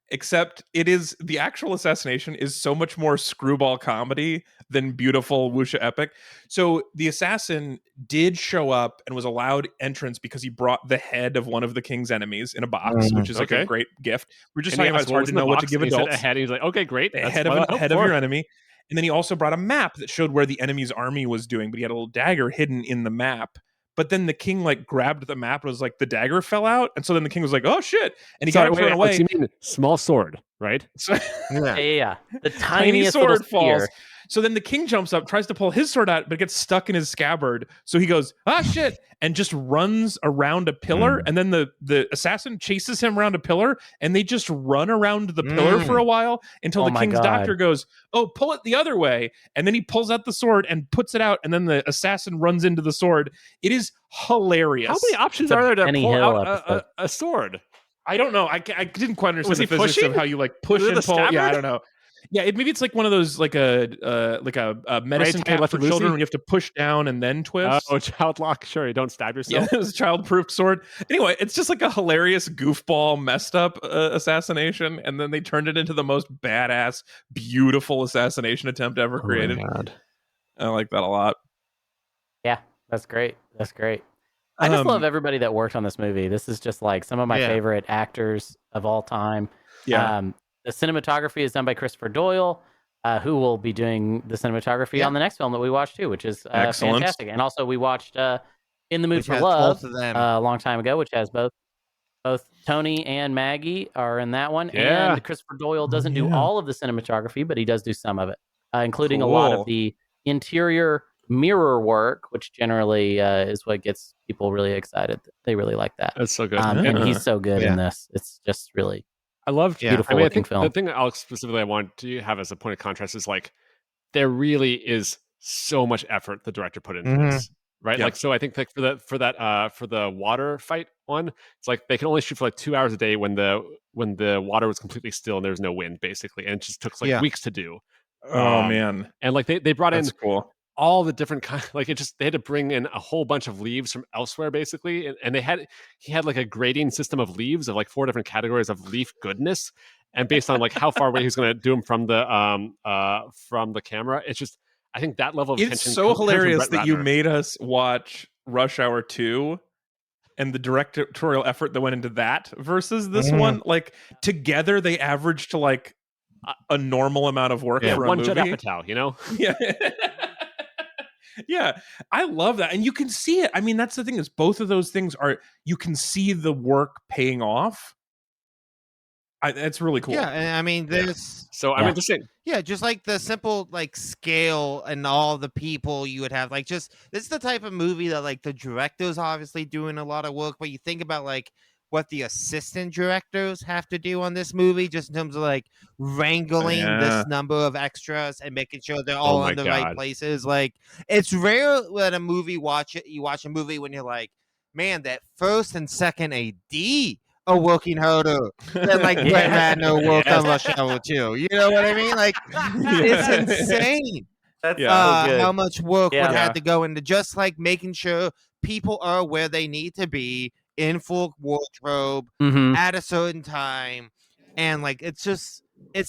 Except it is the actual assassination is so much more screwball comedy than beautiful wuxia epic. So the assassin did show up and was allowed entrance because he brought the head of one of the king's enemies in a box, which is like a Okay. great gift. We're just And talking he about asked it's what hard was to in the know what to box, give and he said adults. a head. He's like, okay, great. The That's head what I of hoped your for. enemy. And then he also brought a map that showed where the enemy's army was doing, but he had a little dagger hidden in the map. But then the king like grabbed the map and was like, the dagger fell out. And so then the king was like, oh shit. And he Sorry, got it thrown away. You mean small sword, right? So, Yeah. Yeah. The tiny tiniest sword little falls. spear. So then the king jumps up, tries to pull his sword out, but it gets stuck in his scabbard. So he goes, shit, and just runs around a pillar. And then the assassin chases him around a pillar, and they just run around the pillar for a while until the king's doctor goes, pull it the other way. And then he pulls out the sword and puts it out, and then the assassin runs into the sword. It is hilarious. How many options are there to Benny pull Hill out a sword? I don't know. I didn't quite understand Was the he physics pushing? of how you like push Was it and a pull. Yeah, I scabbard? don't know. Yeah, maybe it's like one of those like a medicine Right, cap Left for Lucy? children when you have to push down and then twist. Oh, child lock. Sure, you don't stab Yeah, yourself. it was a child-proof sword. Anyway, it's just like a hilarious goofball, messed up assassination, and then they turned it into the most badass, beautiful assassination attempt ever created. God. I like that a lot. Yeah, that's great. That's great. I just Um, love everybody that worked on this movie. This is just like some of my Yeah. favorite actors of all time. Yeah, The cinematography is done by Christopher Doyle, who will be doing the cinematography Yeah. on the next film that we watched too, which is Excellent. fantastic. And also we watched In the Mood Which for has Love both of them. a long time ago, which has both Tony and Maggie are in that one. Yeah. And Christopher Doyle doesn't do yeah. all of the cinematography, but he does do some of it, including a lot Cool. of the interior mirror work, which generally is what gets people really excited. They really like that. That's so good. And Yeah. he's so good Yeah. in this. It's just really I love Yeah. beautiful I mean, I looking think film. the thing Alex specifically I want to have as a point of contrast is like there really is so much effort the director put into Mhm. this, right? Yeah. Like, so I think like for the water fight one, it's like they can only shoot for like 2 hours a day when the water was completely still and there was no wind, basically, and it just took like Yeah. weeks to do. Oh man, And like they brought that's in cool. all the different kind, like they had to bring in a whole bunch of leaves from elsewhere, basically, and he had like a grading system of leaves of like 4 different categories of leaf goodness, and based on like how far away he's going to do them from the camera, it's just I think that level of It's attention so comes from hilarious Brett that you Ratner. made us watch Rush Hour 2 and the directorial effort that went into that versus this Mhm. one. Like together they averaged to like a normal amount of work Yeah, for a one movie. Judd Apatow, you know. Yeah. Yeah, I love that. And you can see it. I mean, that's the thing is both of those things are you can see the work paying off. That's really cool. Yeah, and I mean, there's So I Yeah. mean, just saying, just like the simple like scale and all the people you would have. Like, just this is the type of movie that like the directors obviously doing a lot of work, but you think about like what the assistant directors have to do on this movie, just in terms of like wrangling Yeah. this number of extras and making sure they're all my in the right God. places. Like, it's rare when you watch a movie when you're like, man, that first and second AD are working harder than like Brett Yeah. Ratner worked on Yes. Rush Hour 2. You know what I mean? Like, it's insane That's Yeah. so good. how much work Yeah. would Yeah. have to go into just like making sure people are where they need to be in full wardrobe Mhm. at a certain time, and like it's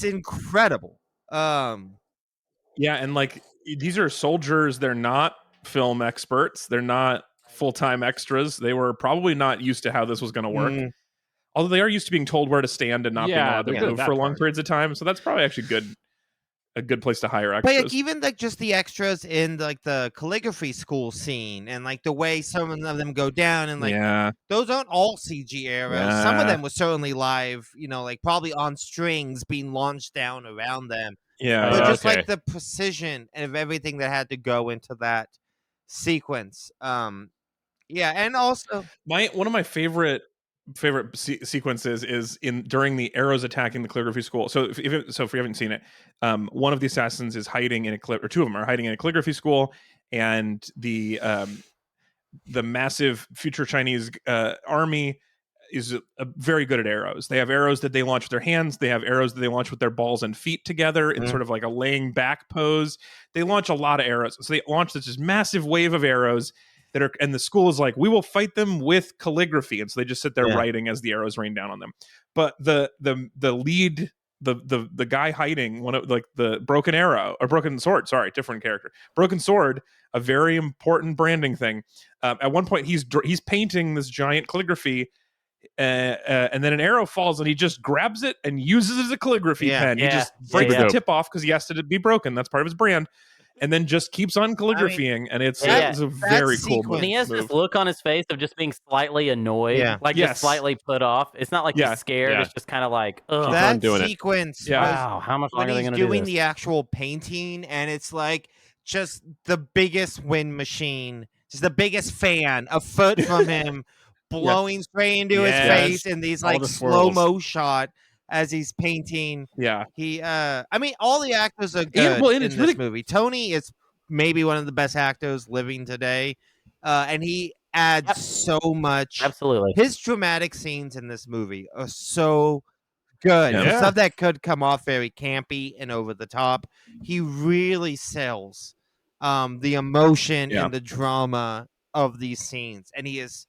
incredible. Yeah, and like these are soldiers, they're not film experts, they're not full-time extras. They were probably not used to how this was going to work. Mm. Although they are used to being told where to stand and not being Yeah, allowed to they're good at move that for long part. periods of time. So that's probably actually a good place to hire But extras. like even like just the extras in like the calligraphy school scene and like the way some of them go down and like yeah. those aren't all CG arrows. Some of Yeah. them were certainly live, like probably on strings being launched down around them. Yeah. But yeah. just okay. like the precision of everything that had to go into that sequence. Yeah, and also One of my favorite sequences is during the arrows attacking the calligraphy school. So if you haven't seen it, one of the assassins is hiding in or two of them are hiding in a calligraphy school, and the massive future Chinese army is very good at arrows. They have arrows that they launch with their hands. They have arrows that they launch with their balls and feet together in sort of like a laying back pose. They launch a lot of arrows. So they launch this massive wave of arrows that are, and the school is like, we will fight them with calligraphy. And so they just sit there writing as the arrows rain down on them. But the lead, the guy hiding one of like the broken arrow or broken sword, sorry, different character, broken sword, a very important branding thing. At one point he's painting this giant calligraphy, and then an arrow falls and he just grabs it and uses it as a calligraphy pen. He just breaks the tip off because he has to be broken. That's part of his brand. and then just keeps on calligraphying, and it's Yeah. a very cool sequence- move. And he has this move. look on his face of just being slightly annoyed, Yeah. like Yes. just slightly put off. It's not like Yeah. he's scared. Yeah. It's just kind of like, ugh. on That doing it. sequence Yeah. was Wow, how much when longer are they he's going to do doing this? the actual painting, and it's like just the biggest wind machine, just the biggest fan a foot from him, blowing straight into his Yes. face in these All like the slow swirls. mo shot as he's painting. Yeah, He, I mean, all the actors are good Yeah, well, and in it's this really- movie. Tony is maybe one of the best actors living today, and he adds Yep. so much. Absolutely. His dramatic scenes in this movie are so good. Yeah. Stuff that could come off very campy and over the top. He really sells the emotion Yeah. and the drama of these scenes, and he is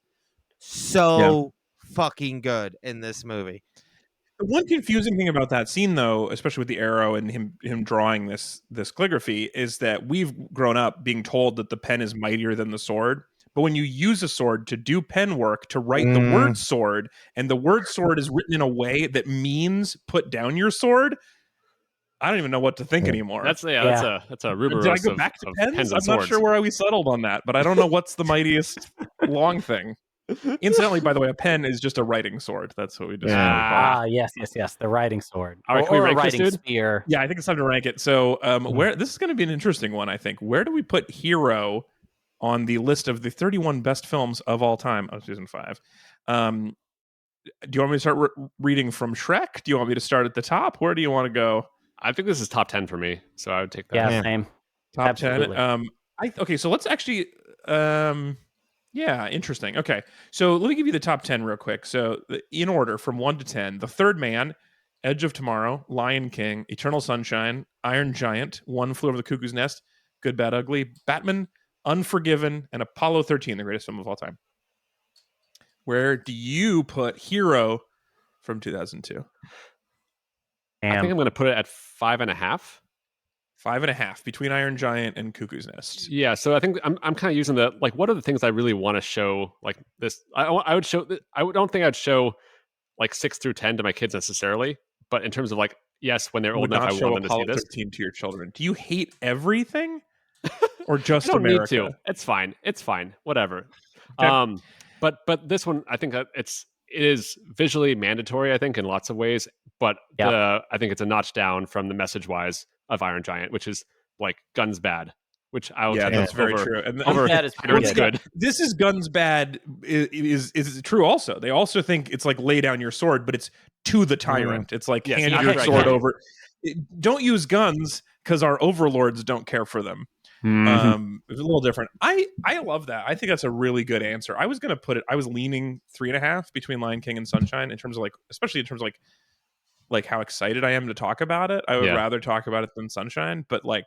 so fucking good in this movie. the one confusing thing about that scene, though, especially with the arrow and him drawing this calligraphy, is that we've grown up being told that the pen is mightier than the sword. But when you use a sword to do pen work, to write the word sword, and the word sword is written in a way that means put down your sword, I don't even know what to think anymore. That's a Ruberos Did I go of, back to of pens? pens I'm and not swords. sure where we settled on that, but I don't know what's the mightiest long thing. Incidentally, by the way, a pen is just a writing sword. That's what we just Yeah. Yes. The writing sword. All right, can we or a rank this, writing dude? spear. Yeah, I think it's time to rank it. So, where this is going to be an interesting one, I think. Where do we put Hero on the list of the 31 best films of all time of season 5? Do you want me to start reading from Shrek? Do you want me to start at the top? Where do you want to go? I think this is top 10 for me, so I would take that. Yeah, Yeah. same. Top Absolutely. 10. Okay, so let's actually. Yeah, interesting. Okay, so let me give you the top 10 real quick. So, in order from 1 to 10, The Third Man, Edge of Tomorrow, Lion King, Eternal Sunshine, Iron Giant, One Flew Over the Cuckoo's Nest, Good, Bad, Ugly, Batman, Unforgiven, and Apollo 13, the greatest film of all time. Where do you put Hero from 2002? I think I'm going to put it at 5.5. 5.5 between Iron Giant and Cuckoo's Nest. Yeah, so I think I'm kind of using the like. What are the things I really want to show? Like this, I would show. Don't think I'd show like 6 through 10 to my kids necessarily, but in terms of like, yes, when they're You old would enough, not I show want them to see Apollo this. 13 to your children. Do you hate everything, or I just don't America? need to. It's fine. It's fine. Whatever. Okay. But this one, I think that it is visually mandatory. I think in lots of ways, but Yep. I think it's a notch down from the message wise of Iron Giant, which is like guns bad, which I will Yeah, take that's very over, true. And over Guns Bad is pretty Iron's good. good. this is Guns Bad is true. Also, they also think it's like lay down your sword, but it's to the tyrant. It's like Yes, hand you're your right, sword yeah. over. Don't use guns because our overlords don't care for them. Mm-hmm. It's a little different. I love that. I think that's a really good answer. I was gonna put it. I was leaning 3.5 between Lion King and Sunshine in terms of like, especially in terms of like how excited I am to talk about it. I would Yeah. rather talk about it than Sunshine, but like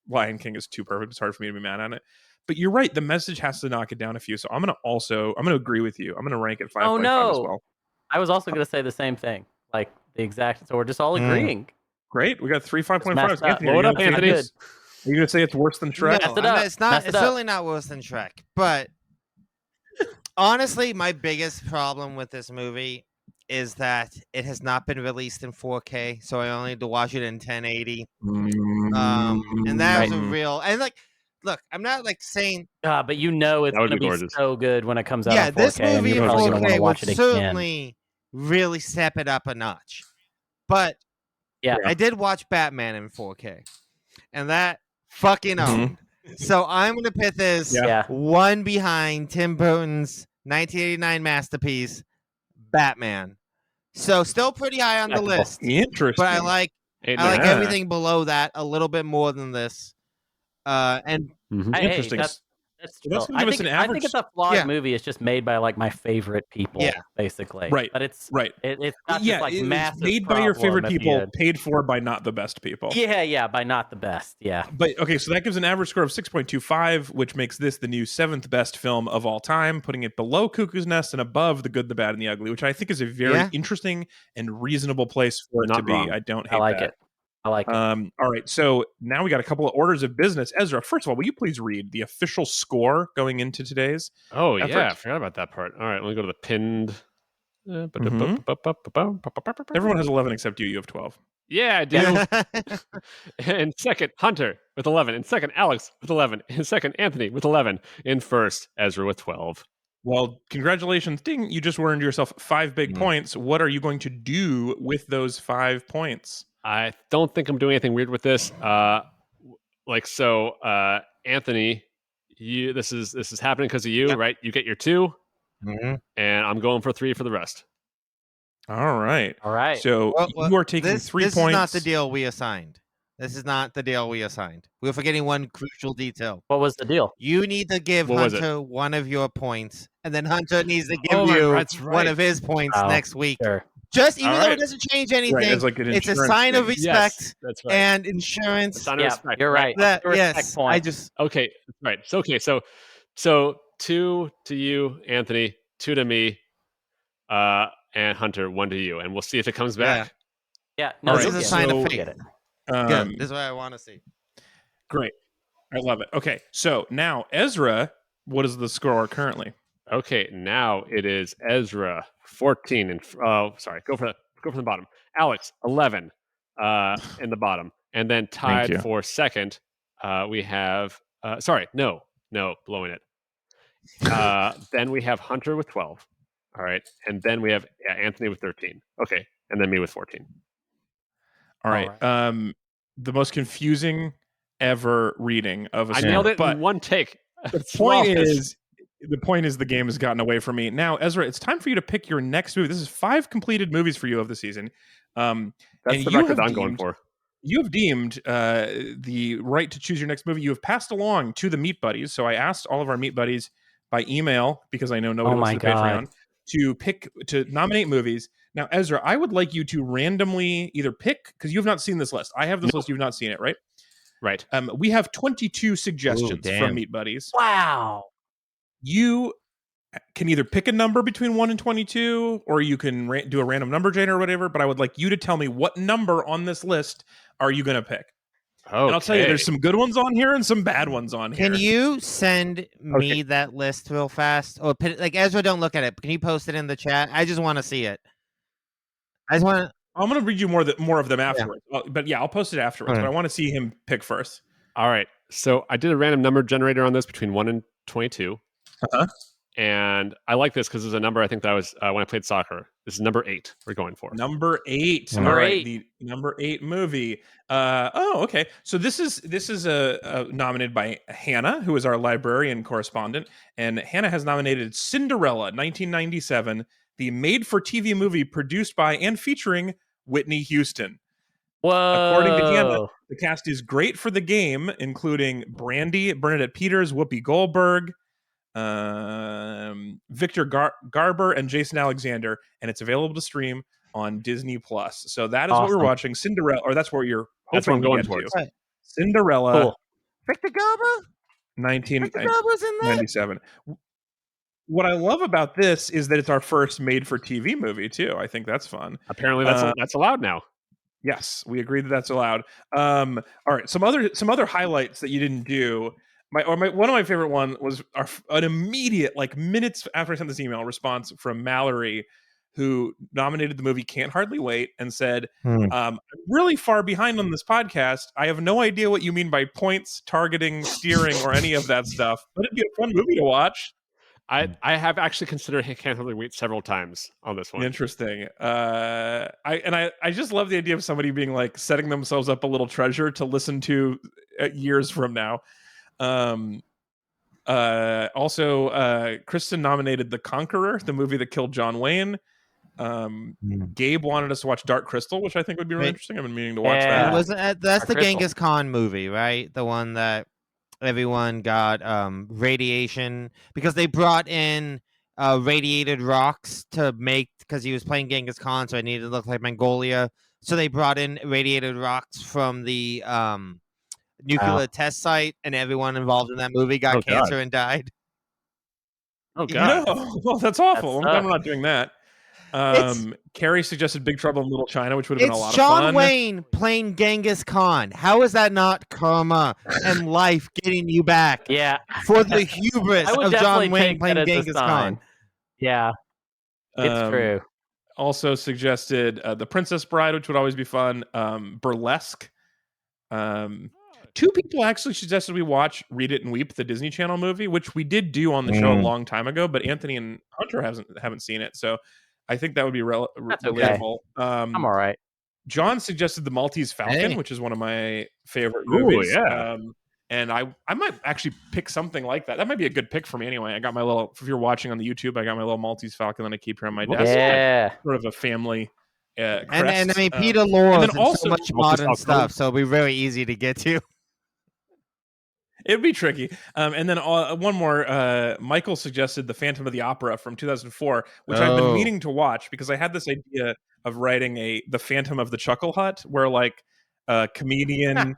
Lion King is too perfect. It's hard for me to be mad on it. But you're right. The message has to knock it down a few. So I'm gonna agree with you. I'm gonna rank it 5.5 Oh as no! well. I was also going to say the same thing. Like the exact. So we're just all agreeing. Great. We got 3 5.5s. messed up. Anthony, Blow are it you up, gonna say Anthony. this- Are you gonna say it's worse than Shrek? Mess it I'm up. not- it's not. Mess it It's up. certainly not worse than Shrek. But honestly, my biggest problem with this movie is that it has not been released in 4K, so I only need to watch it in 1080. And that was a real and like. Look, I'm not like saying But you know it's That would going to be be gorgeous. so good when it comes out yeah, on 4K, this and movie you're in probably going to want 4K to would watch it again. certainly really step it up a notch. But Yeah. I did watch Batman in 4K, and that fucking Mhm. owned. So I'm gonna put this Yeah. one behind Tim Burton's 1989 masterpiece, Batman. So still pretty high on the Respectable. list, Interesting. but I like Yeah. everything below that a little bit more than this. And Mhm. Hey, Interesting. that's Well, that's chill. gonna give us an I think average- it's a flawed Yeah. movie. It's just made by like my favorite people, Yeah. basically. Right. But it's Right. it's not Yeah, just like it's massive. made by your problem favorite at the people, end. paid for by not the best people. Yeah, by not the best. Yeah. But okay, so that gives an average score of 6.25, which makes this the new 7th best film of all time, putting it below Cuckoo's Nest and above The Good, the Bad, and the Ugly, which I think is a very Yeah. interesting and reasonable place for it Not to be. wrong. I don't hate I like that. it. I like it. All right, so now we got a couple of orders of business. Ezra, first of all, will you please read the official score going into today's? Oh effort. yeah, I forgot about that part. All right, let me go to the pinned. Everyone has 11 except you. You have 12. Yeah, I do. In second, Hunter with 11. In second, Alex with 11. In second, Anthony with 11. In first, Ezra with 12. Well, congratulations, Ding. You just earned yourself 5 big Mm. points. What are you going to do with those 5 points? I don't think I'm doing anything weird with this. Anthony, this is happening because of you, Yep. right? You get your 2, Mhm. and I'm going for 3 for the rest. All right. All right. So Well, you are taking this, 3 this points. is not the deal we assigned. This is not the deal we assigned. We're forgetting one crucial detail. What was the deal? You need to give What was it? Hunter one of your points, and then Hunter needs to give Oh, you that's one right. of his points Oh, next week. Sure. Just even All though right. it doesn't change Right, anything, it's like an it's a insurance sign of thing. respect Yes, that's right. and A insurance. sign of Yeah, respect. you're right. That The respect yes, point. I just Okay, right. So okay, so 2 to you, Anthony, 2 to me, and Hunter, 1 to you, and we'll see if it comes back. Yeah. No, All this right, is a you'll sign get of it. faith. You'll get it. good. Um, This is what I want to see. great. I love it. Okay, so now Ezra, what is the score currently? Okay, now it is Ezra 14 and go for the bottom. Alex 11 in the bottom, and then you. tied for second. We have blowing it. Then we have Hunter with 12. All right, and then we have Anthony with 13. Okay, and then me with 14. All right. The most confusing ever reading of a I score. nailed it But in one take. the point is the game has gotten away from me. Now, Ezra, it's time for you to pick your next movie. This is 5 completed movies for you of the season. That's and the you record have I'm going deemed- for. You have deemed the right to choose your next movie. You have passed along to the Meat Buddies. So I asked all of our Meat Buddies by email, because I know nobody Oh wants my to God. Patreon, to nominate movies. Now, Ezra, I would like you to randomly either pick, because you have not seen this list. I have this list. You've not seen it, right? Right. We have 22 suggestions damn. from Meat Buddies. Wow. You can either pick a number between 1 and 22, or you can do a random number generator or whatever. But I would like you to tell me what number on this list are you going to pick. Okay. And I'll tell you, there's some good ones on here and some bad ones on here. Can you send me that list real fast? Or like Ezra, don't look at it. Can you post it in the chat? I just want to see it. I just want to. I'm going to read you more of them afterwards. But yeah, I'll post it afterwards. Okay. But I want to see him pick first. All right. So I did a random number generator on this between 1 and 22. Uh-huh. And I like this because there's a number I think that I was when I played soccer. This is number 8 we're going for. Number 8. Number All right, 8. the number 8 movie. Okay. So this is nominated by Hannah, who is our librarian correspondent, and Hannah has nominated Cinderella, 1997, the made-for-TV movie produced by and featuring Whitney Houston. Whoa. According to Hannah, the cast is great for the game, including Brandy, Bernadette Peters, Whoopi Goldberg, Victor Garber, and Jason Alexander, and it's available to stream on Disney Plus. So that is what we're Awesome. watching. Cinderella, or that's what you're. That's what I'm hoping going to get towards. to. Cinderella, Cool. Victor Garber? Victor Garber's in that? 1997. What I love about this is that it's our first made-for-TV movie too. I think that's fun. Apparently that's allowed now. Yes, we agree that that's allowed. All right, some other highlights that you didn't do. One of my favorite one was an immediate, like minutes after I sent this email, response from Mallory, who nominated the movie Can't Hardly Wait and said, I'm really far behind on this podcast. I have no idea what you mean by points, targeting, steering, or any of that stuff, but it'd be a fun movie to watch. I have actually considered Can't Hardly Wait several times on this one. Interesting. I just love the idea of somebody being like setting themselves up a little treasure to listen to years from now. Also, Kristen nominated The Conqueror, the movie that killed John Wayne. Gabe wanted us to watch Dark Crystal, which I think would be really interesting. I've been meaning to watch Yeah. that. That's the Crystal. Genghis Khan movie, right? The one that everyone got radiation because they brought in radiated rocks to make, because he was playing Genghis Khan, so it needed to look like Mongolia. So they brought in radiated rocks from the nuclear test site, and everyone involved in that movie got cancer and died. Oh god. No, well, that's awful. That I'm glad sucks. we're not doing that. Carrie suggested Big Trouble in Little China, which would have been a lot It's of John fun. Wayne playing Genghis Khan. How is that not karma and life getting you back Yeah. for the hubris I would of definitely John Wayne take playing that as a Genghis sign. Khan? Yeah. It's Um, true. also suggested The Princess Bride, which would always be fun. Burlesque. Two people actually suggested we watch Read It and Weep, the Disney Channel movie, which we did do on the show a long time ago, but Anthony and Hunter haven't seen it, so I think that would be That's okay. relatable. I'm all right. John suggested The Maltese Falcon, Hey. which is one of my favorite Ooh, movies. yeah. And I might actually pick something like that. That might be a good pick for me anyway. I got my little, if you're watching on the YouTube, I got my little Maltese Falcon that I keep here on my desk. Yeah. Sort of a family crest. And I mean, Peter and Lorre then and also- so much Maltese modern Falcon. stuff, so it'll be very easy to get to. It'd be tricky. And then one more. Michael suggested The Phantom of the Opera from 2004, which I've been Oh. meaning to watch because I had this idea of writing The Phantom of the Chuckle Hut, where like a comedian,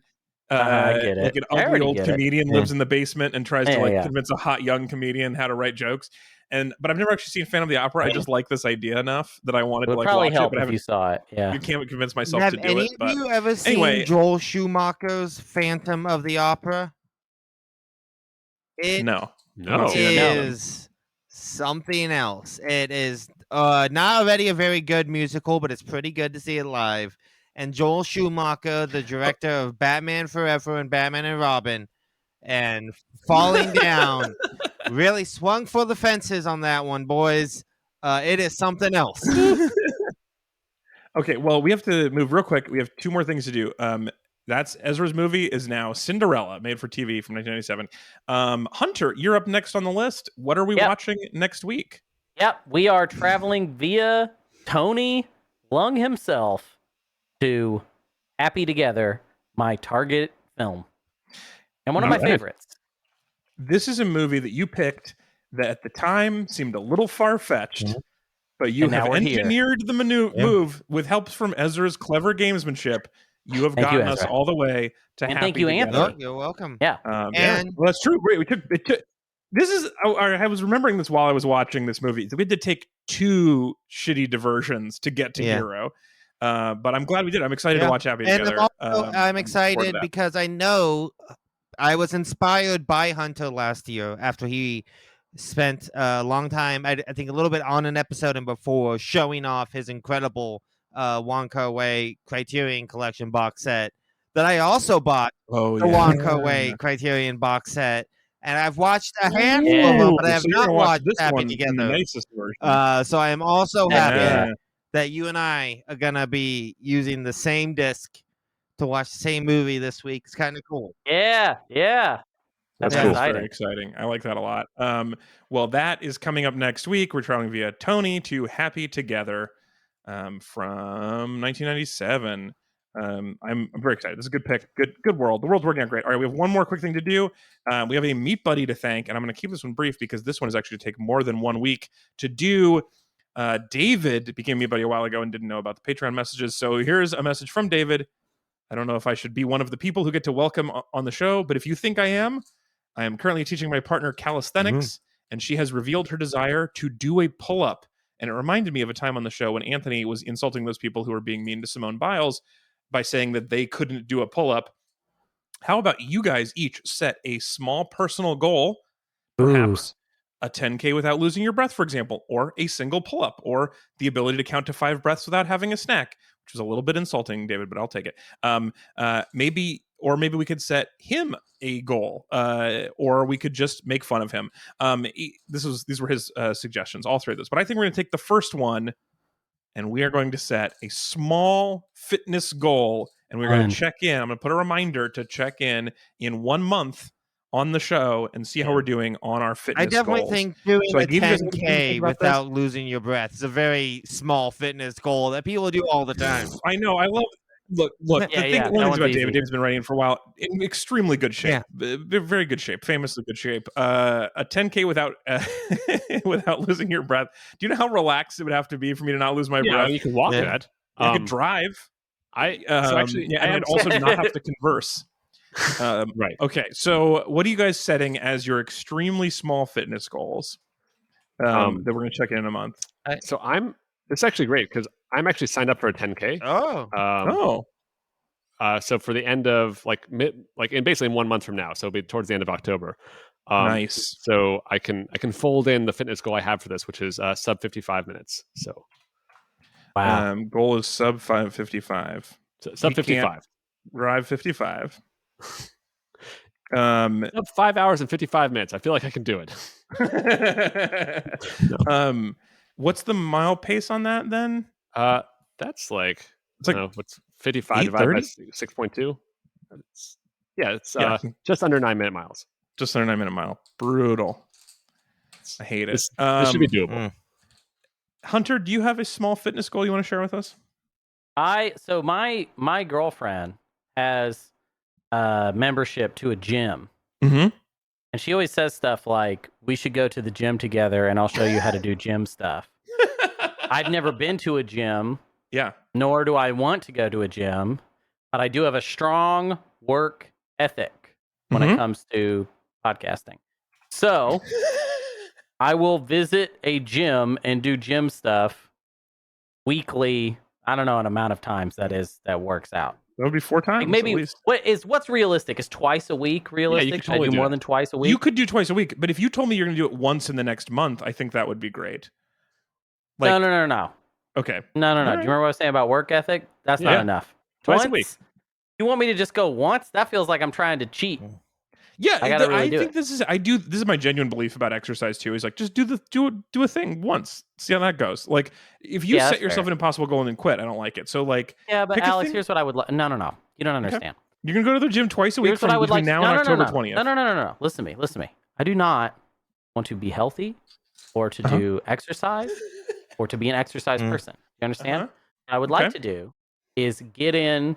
I get it. like an I already ugly old get it. comedian lives in the basement and tries to Yeah, like yeah. convince a hot young comedian how to write jokes. But I've never actually seen Phantom of the Opera. I just like this idea enough that I wanted It to would like probably watch it, help but I if you saw it. Yeah. can't convince myself Have to do any it. of But you ever seen anyway- Joel Schumacher's Phantom of the Opera? It no. No. seen it. is something else. It is not already a very good musical, but it's pretty good to see it live. And Joel Schumacher, the director of Batman Forever and Batman and Robin, and Falling Down, really swung for the fences on that one, boys. It is something else. Okay, well, we have to move real quick. We have two more things to do. That's Ezra's movie is now Cinderella, made for TV from 1997. Hunter, you're up next on the list. What are we Yep. watching next week? Yep, we are traveling via Tony Lung himself to Happy Together, my target film. And one of my Alright. favorites. This is a movie that you picked that at the time seemed a little far-fetched, but you And now have we're here. engineered the move with help from Ezra's clever gamesmanship. You have Thank you, gotten us Ezra. all the way to And Happy thank you, Together. Anthony. You're welcome. Yeah. And- Well, that's true. Great. It took this is. I was remembering this while I was watching this movie. We had to take two shitty diversions to get to Yeah. Hero. But I'm glad we did. I'm excited Yeah. to watch Happy And Together. I'm looking forward to excited that. because I know I was inspired by Hunter last year after he spent a long time, I think a little bit on an episode and before, showing off his incredible Wong Kar-wai Criterion Collection box set that I also bought Oh the yeah. Wong Kar-wai Criterion box set. And I've watched a handful of them, but I have So you're not gonna watch watched this Happy one in the Together. nicest version. So I am also Yeah. happy that you and I are gonna be using the same disc to watch the same movie this week. It's kind of cool. Yeah. That's That's exciting. very exciting. I like that a lot. Well, that is coming up next week. We're traveling via Tony to Happy Together from 1997. I'm very excited. This is a good pick. Good world. The world's working out great. All right, we have one more quick thing to do. We have a Meat Buddy to thank, and I'm going to keep this one brief because this one is actually going to take more than 1 week to do. David became Meat Buddy a while ago and didn't know about the Patreon messages. So here's a message from David. I don't know if I should be one of the people who get to welcome on the show, but if you think I am currently teaching my partner calisthenics, and she has revealed her desire to do a pull-up. And it reminded me of a time on the show when Anthony was insulting those people who were being mean to Simone Biles by saying that they couldn't do a pull-up. How about you guys each set a small personal goal, perhaps a 10K without losing your breath, for example, or a single pull-up, or the ability to count to 5 breaths without having a snack, which is a little bit insulting, David, but I'll take it. Maybe we could set him a goal, or we could just make fun of him. These were his suggestions, all three of those. But I think we're going to take the first one, and we are going to set a small fitness goal, and we're going to check in. I'm going to put a reminder to check in 1 month on the show and see how we're doing on our fitness I definitely goals. think doing So I a gave you guys a little 10K thing about this. without losing your breath is a very small fitness goal that people do all the time. I know. I love. Look. Yeah, the thing, yeah, one that thing one's about easy. David. David's been writing for a while. In extremely good shape. Very good shape. Famously good shape. A 10K without without losing your breath. Do you know how relaxed it would have to be for me to not lose my Yeah, breath? you can walk Yeah. that. I could drive. I So actually, and I'd also not have to converse. right. Okay, so what are you guys setting as your extremely small fitness goals that we're going to check in a month? So it's actually great because I'm actually signed up for a 10K. Oh, So for the end of basically in 1 month from now, so it'll be towards the end of October. Nice. So I can fold in the fitness goal I have for this, which is sub 55 minutes. So Wow. Goal is sub 555. Sub We 55. Drive 55. Sub 5 hours and 55 minutes. I feel like I can do it. What's the mile pace on that then? That's like, It's like what's 55 divided by 8:30? 6.2? It's Yeah. just under 9-minute miles. Just under 9-minute mile. Brutal. I hate it. This should be doable. Hunter, do you have a small fitness goal you want to share with us? So my girlfriend has a membership to a gym. Mm-hmm. And she always says stuff like, we should go to the gym together and I'll show you how to do gym stuff. I've never been to a gym. Yeah. Nor do I want to go to a gym. But I do have a strong work ethic when it comes to podcasting. So I will visit a gym and do gym stuff weekly. I don't know an amount of times that works out. That would be 4 times. Like maybe at least. what's realistic? Is twice a week realistic? Should I totally do do more it. than twice a week? You could do twice a week, but if you told me you're going to do it once in the next month, I think that would be great. Like, No. Okay. No. All Do you right. remember what I was saying about work ethic? That's not Yeah. enough. Twice a week. You want me to just go once? That feels like I'm trying to cheat. Yeah, I gotta really do think it. this is my genuine belief about exercise too. Is like just do a thing once, see how that goes. Like if you Yeah, set that's yourself fair. an impossible goal and then quit, I don't like it. So like Yeah, but pick a Alex, thing. here's what I would like. No. You don't understand. You're gonna go to the gym twice a week Here's what from I would between like. now No, and no, October no. 20th. No. Listen to me. I do not want to be healthy or to do exercise or to be an exercise person. You understand? Uh-huh. What I would Okay. like to do is get in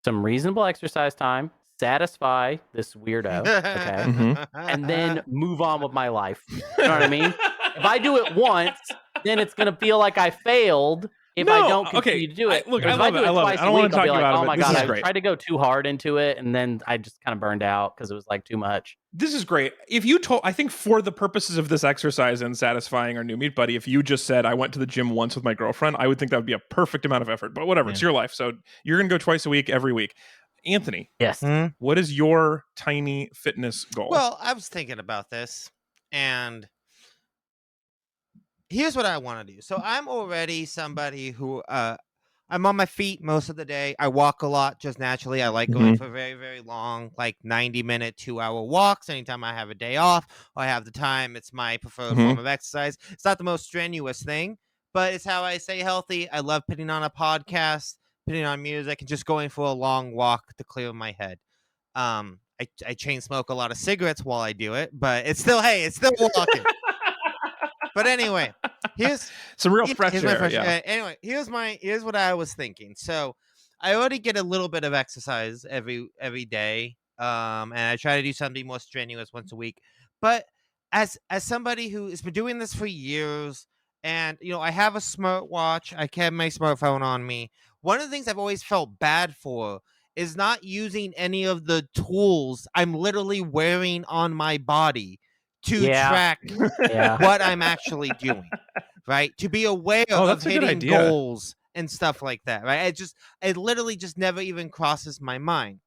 some reasonable exercise time, satisfy this weirdo, okay, Mhm. and then move on with my life. You know what I mean? If I do it once, then it's gonna feel like I failed if I No, don't okay, continue to do it. look, But I if love I it, do I love it. twice I don't a wanna week, I'll talk be you like, out of oh it. my This god, is I great. tried to go too hard into it, and then I just kind of burned out because it was like too much. This is great. If you told, I think for the purposes of this exercise and satisfying our new meat buddy, if you just said I went to the gym once with my girlfriend, I would think that would be a perfect amount of effort. But whatever, it's your life, so you're gonna go twice a week every week. Anthony, Yes. what is your tiny fitness goal? Well, I was thinking about this, and here's what I want to do. So I'm already somebody who I'm on my feet most of the day. I walk a lot just naturally. I like going for very, very long, like 90-minute, 2-hour walks. Anytime I have a day off or I have the time, it's my preferred form of exercise. It's not the most strenuous thing, but it's how I stay healthy. I love putting on a podcast, putting on music, and just going for a long walk to clear my head. I chain smoke a lot of cigarettes while I do it, but it's still walking. But anyway, here's some real fresh here's my air. fresh Yeah. Anyway, here's what I was thinking. So I already get a little bit of exercise every day, and I try to do something more strenuous once a week. But as somebody who has been doing this for years, and I have a smartwatch, I have my smartphone on me. One of the things I've always felt bad for is not using any of the tools I'm literally wearing on my body to track what I'm actually doing, right? To be aware of that's a good hitting idea. goals and stuff like that, right? It literally just never even crosses my mind.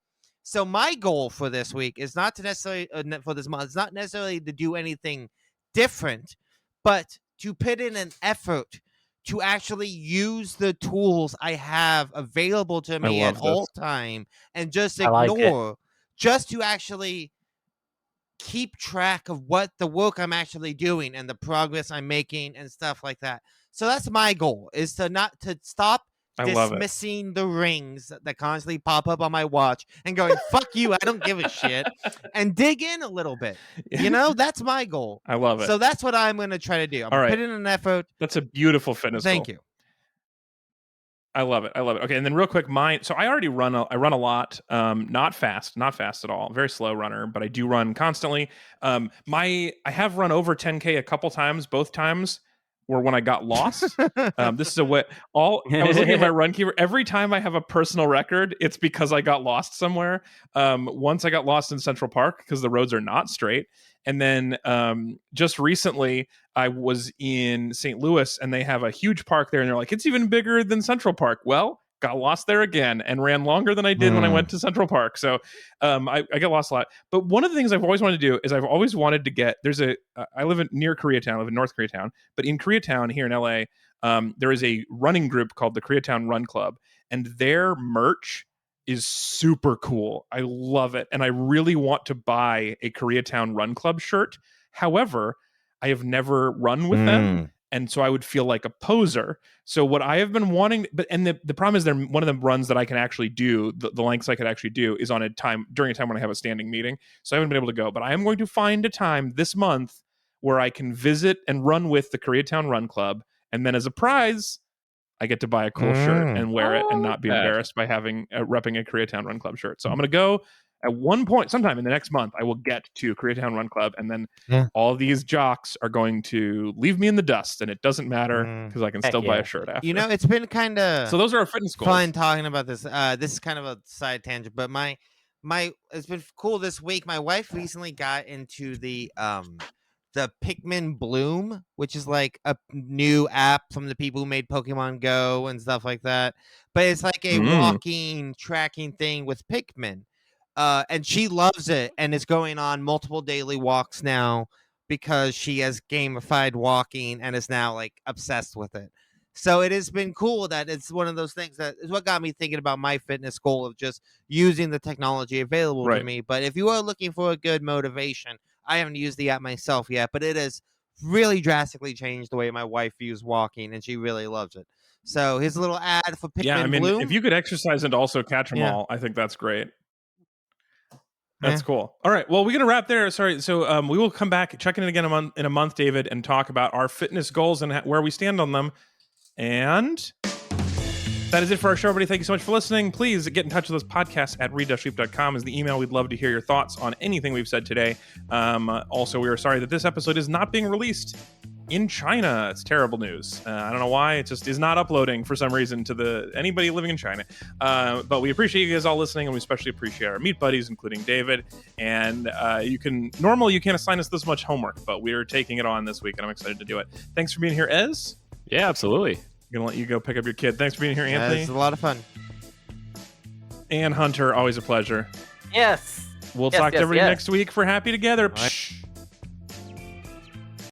So my goal for this week is not to necessarily for this month. It's not necessarily to do anything different, but to put in an effort to actually use the tools I have available to me at all time, and just ignore, just to actually keep track of what the work I'm actually doing and the progress I'm making and stuff like that. So that's my goal, is to stop dismissing the rings that constantly pop up on my watch and going, fuck you, I don't give a shit, and dig in a little bit. That's my goal. I love it. So that's what I'm going to try to do. I'm putting in an effort. That's a beautiful fitness goal. Thank you. I love it. Okay, and then real quick, so I already run a lot, not fast at all. Very slow runner, but I do run constantly. I have run over 10K a couple times. Both times were when I got lost. This is I was looking at my run keeper. Every time I have a personal record, it's because I got lost somewhere. Once I got lost in Central Park because the roads are not straight. And then just recently, I was in St. Louis, and they have a huge park there, and they're like, it's even bigger than Central Park. Well, got lost there again and ran longer than I did when I went to Central Park. So I get lost a lot. But one of the things I've always wanted to do is I've always wanted to get, I live near Koreatown, I live in North Koreatown, but in Koreatown here in LA, there is a running group called the Koreatown Run Club, and their merch is super cool. I love it. And I really want to buy a Koreatown Run Club shirt. However, I have never run with them. And so I would feel like a poser. So what I have been wanting, and the problem is they're one of the runs that I can actually do, the lengths I could actually do is during a time when I have a standing meeting. So I haven't been able to go, but I am going to find a time this month where I can visit and run with the Koreatown Run Club. And then as a prize, I get to buy a cool shirt and wear it and not be embarrassed by having repping a Koreatown Run Club shirt. So I'm going to go at one point, sometime in the next month, I will get to Koreatown Run Club, and then all these jocks are going to leave me in the dust, and it doesn't matter because I can still buy a shirt after. You know, it's been kind of so those are our fitness goals. Fun talking about this. This is kind of a side tangent, but my it's been cool this week. My wife recently got into the Pikmin Bloom, which is like a new app from the people who made Pokemon Go and stuff like that. But it's like a walking, tracking thing with Pikmin. And she loves it and is going on multiple daily walks now because she has gamified walking and is now like obsessed with it. So it has been cool that it's one of those things that is what got me thinking about my fitness goal of just using the technology available to me. But if you are looking for a good motivation, I haven't used the app myself yet, but it has really drastically changed the way my wife views walking, and she really loves it. So his little ad for Pikmin Bloom. If you could exercise and also catch them all, I think that's great. That's cool. All right. Well, we're going to wrap there. Sorry. So we will come back, check in again in a month, David, and talk about our fitness goals and where we stand on them. And that is it for our show, everybody. Thank you so much for listening. Please get in touch with us. Podcast at read-sleep.com is the email. We'd love to hear your thoughts on anything we've said today. Also, we are sorry that this episode is not being released in China. It's terrible news. I don't know why. It just is not uploading for some reason to anybody living in China. But we appreciate you guys all listening, and we especially appreciate our meat buddies, including David. And you can't assign us this much homework, but we are taking it on this week, and I'm excited to do it. Thanks for being here, Ez. Yeah, absolutely. I'm going to let you go pick up your kid. Thanks for being here, Anthony. It's a lot of fun. And Hunter, always a pleasure. Yes. We'll talk to everybody next week for Happy Together.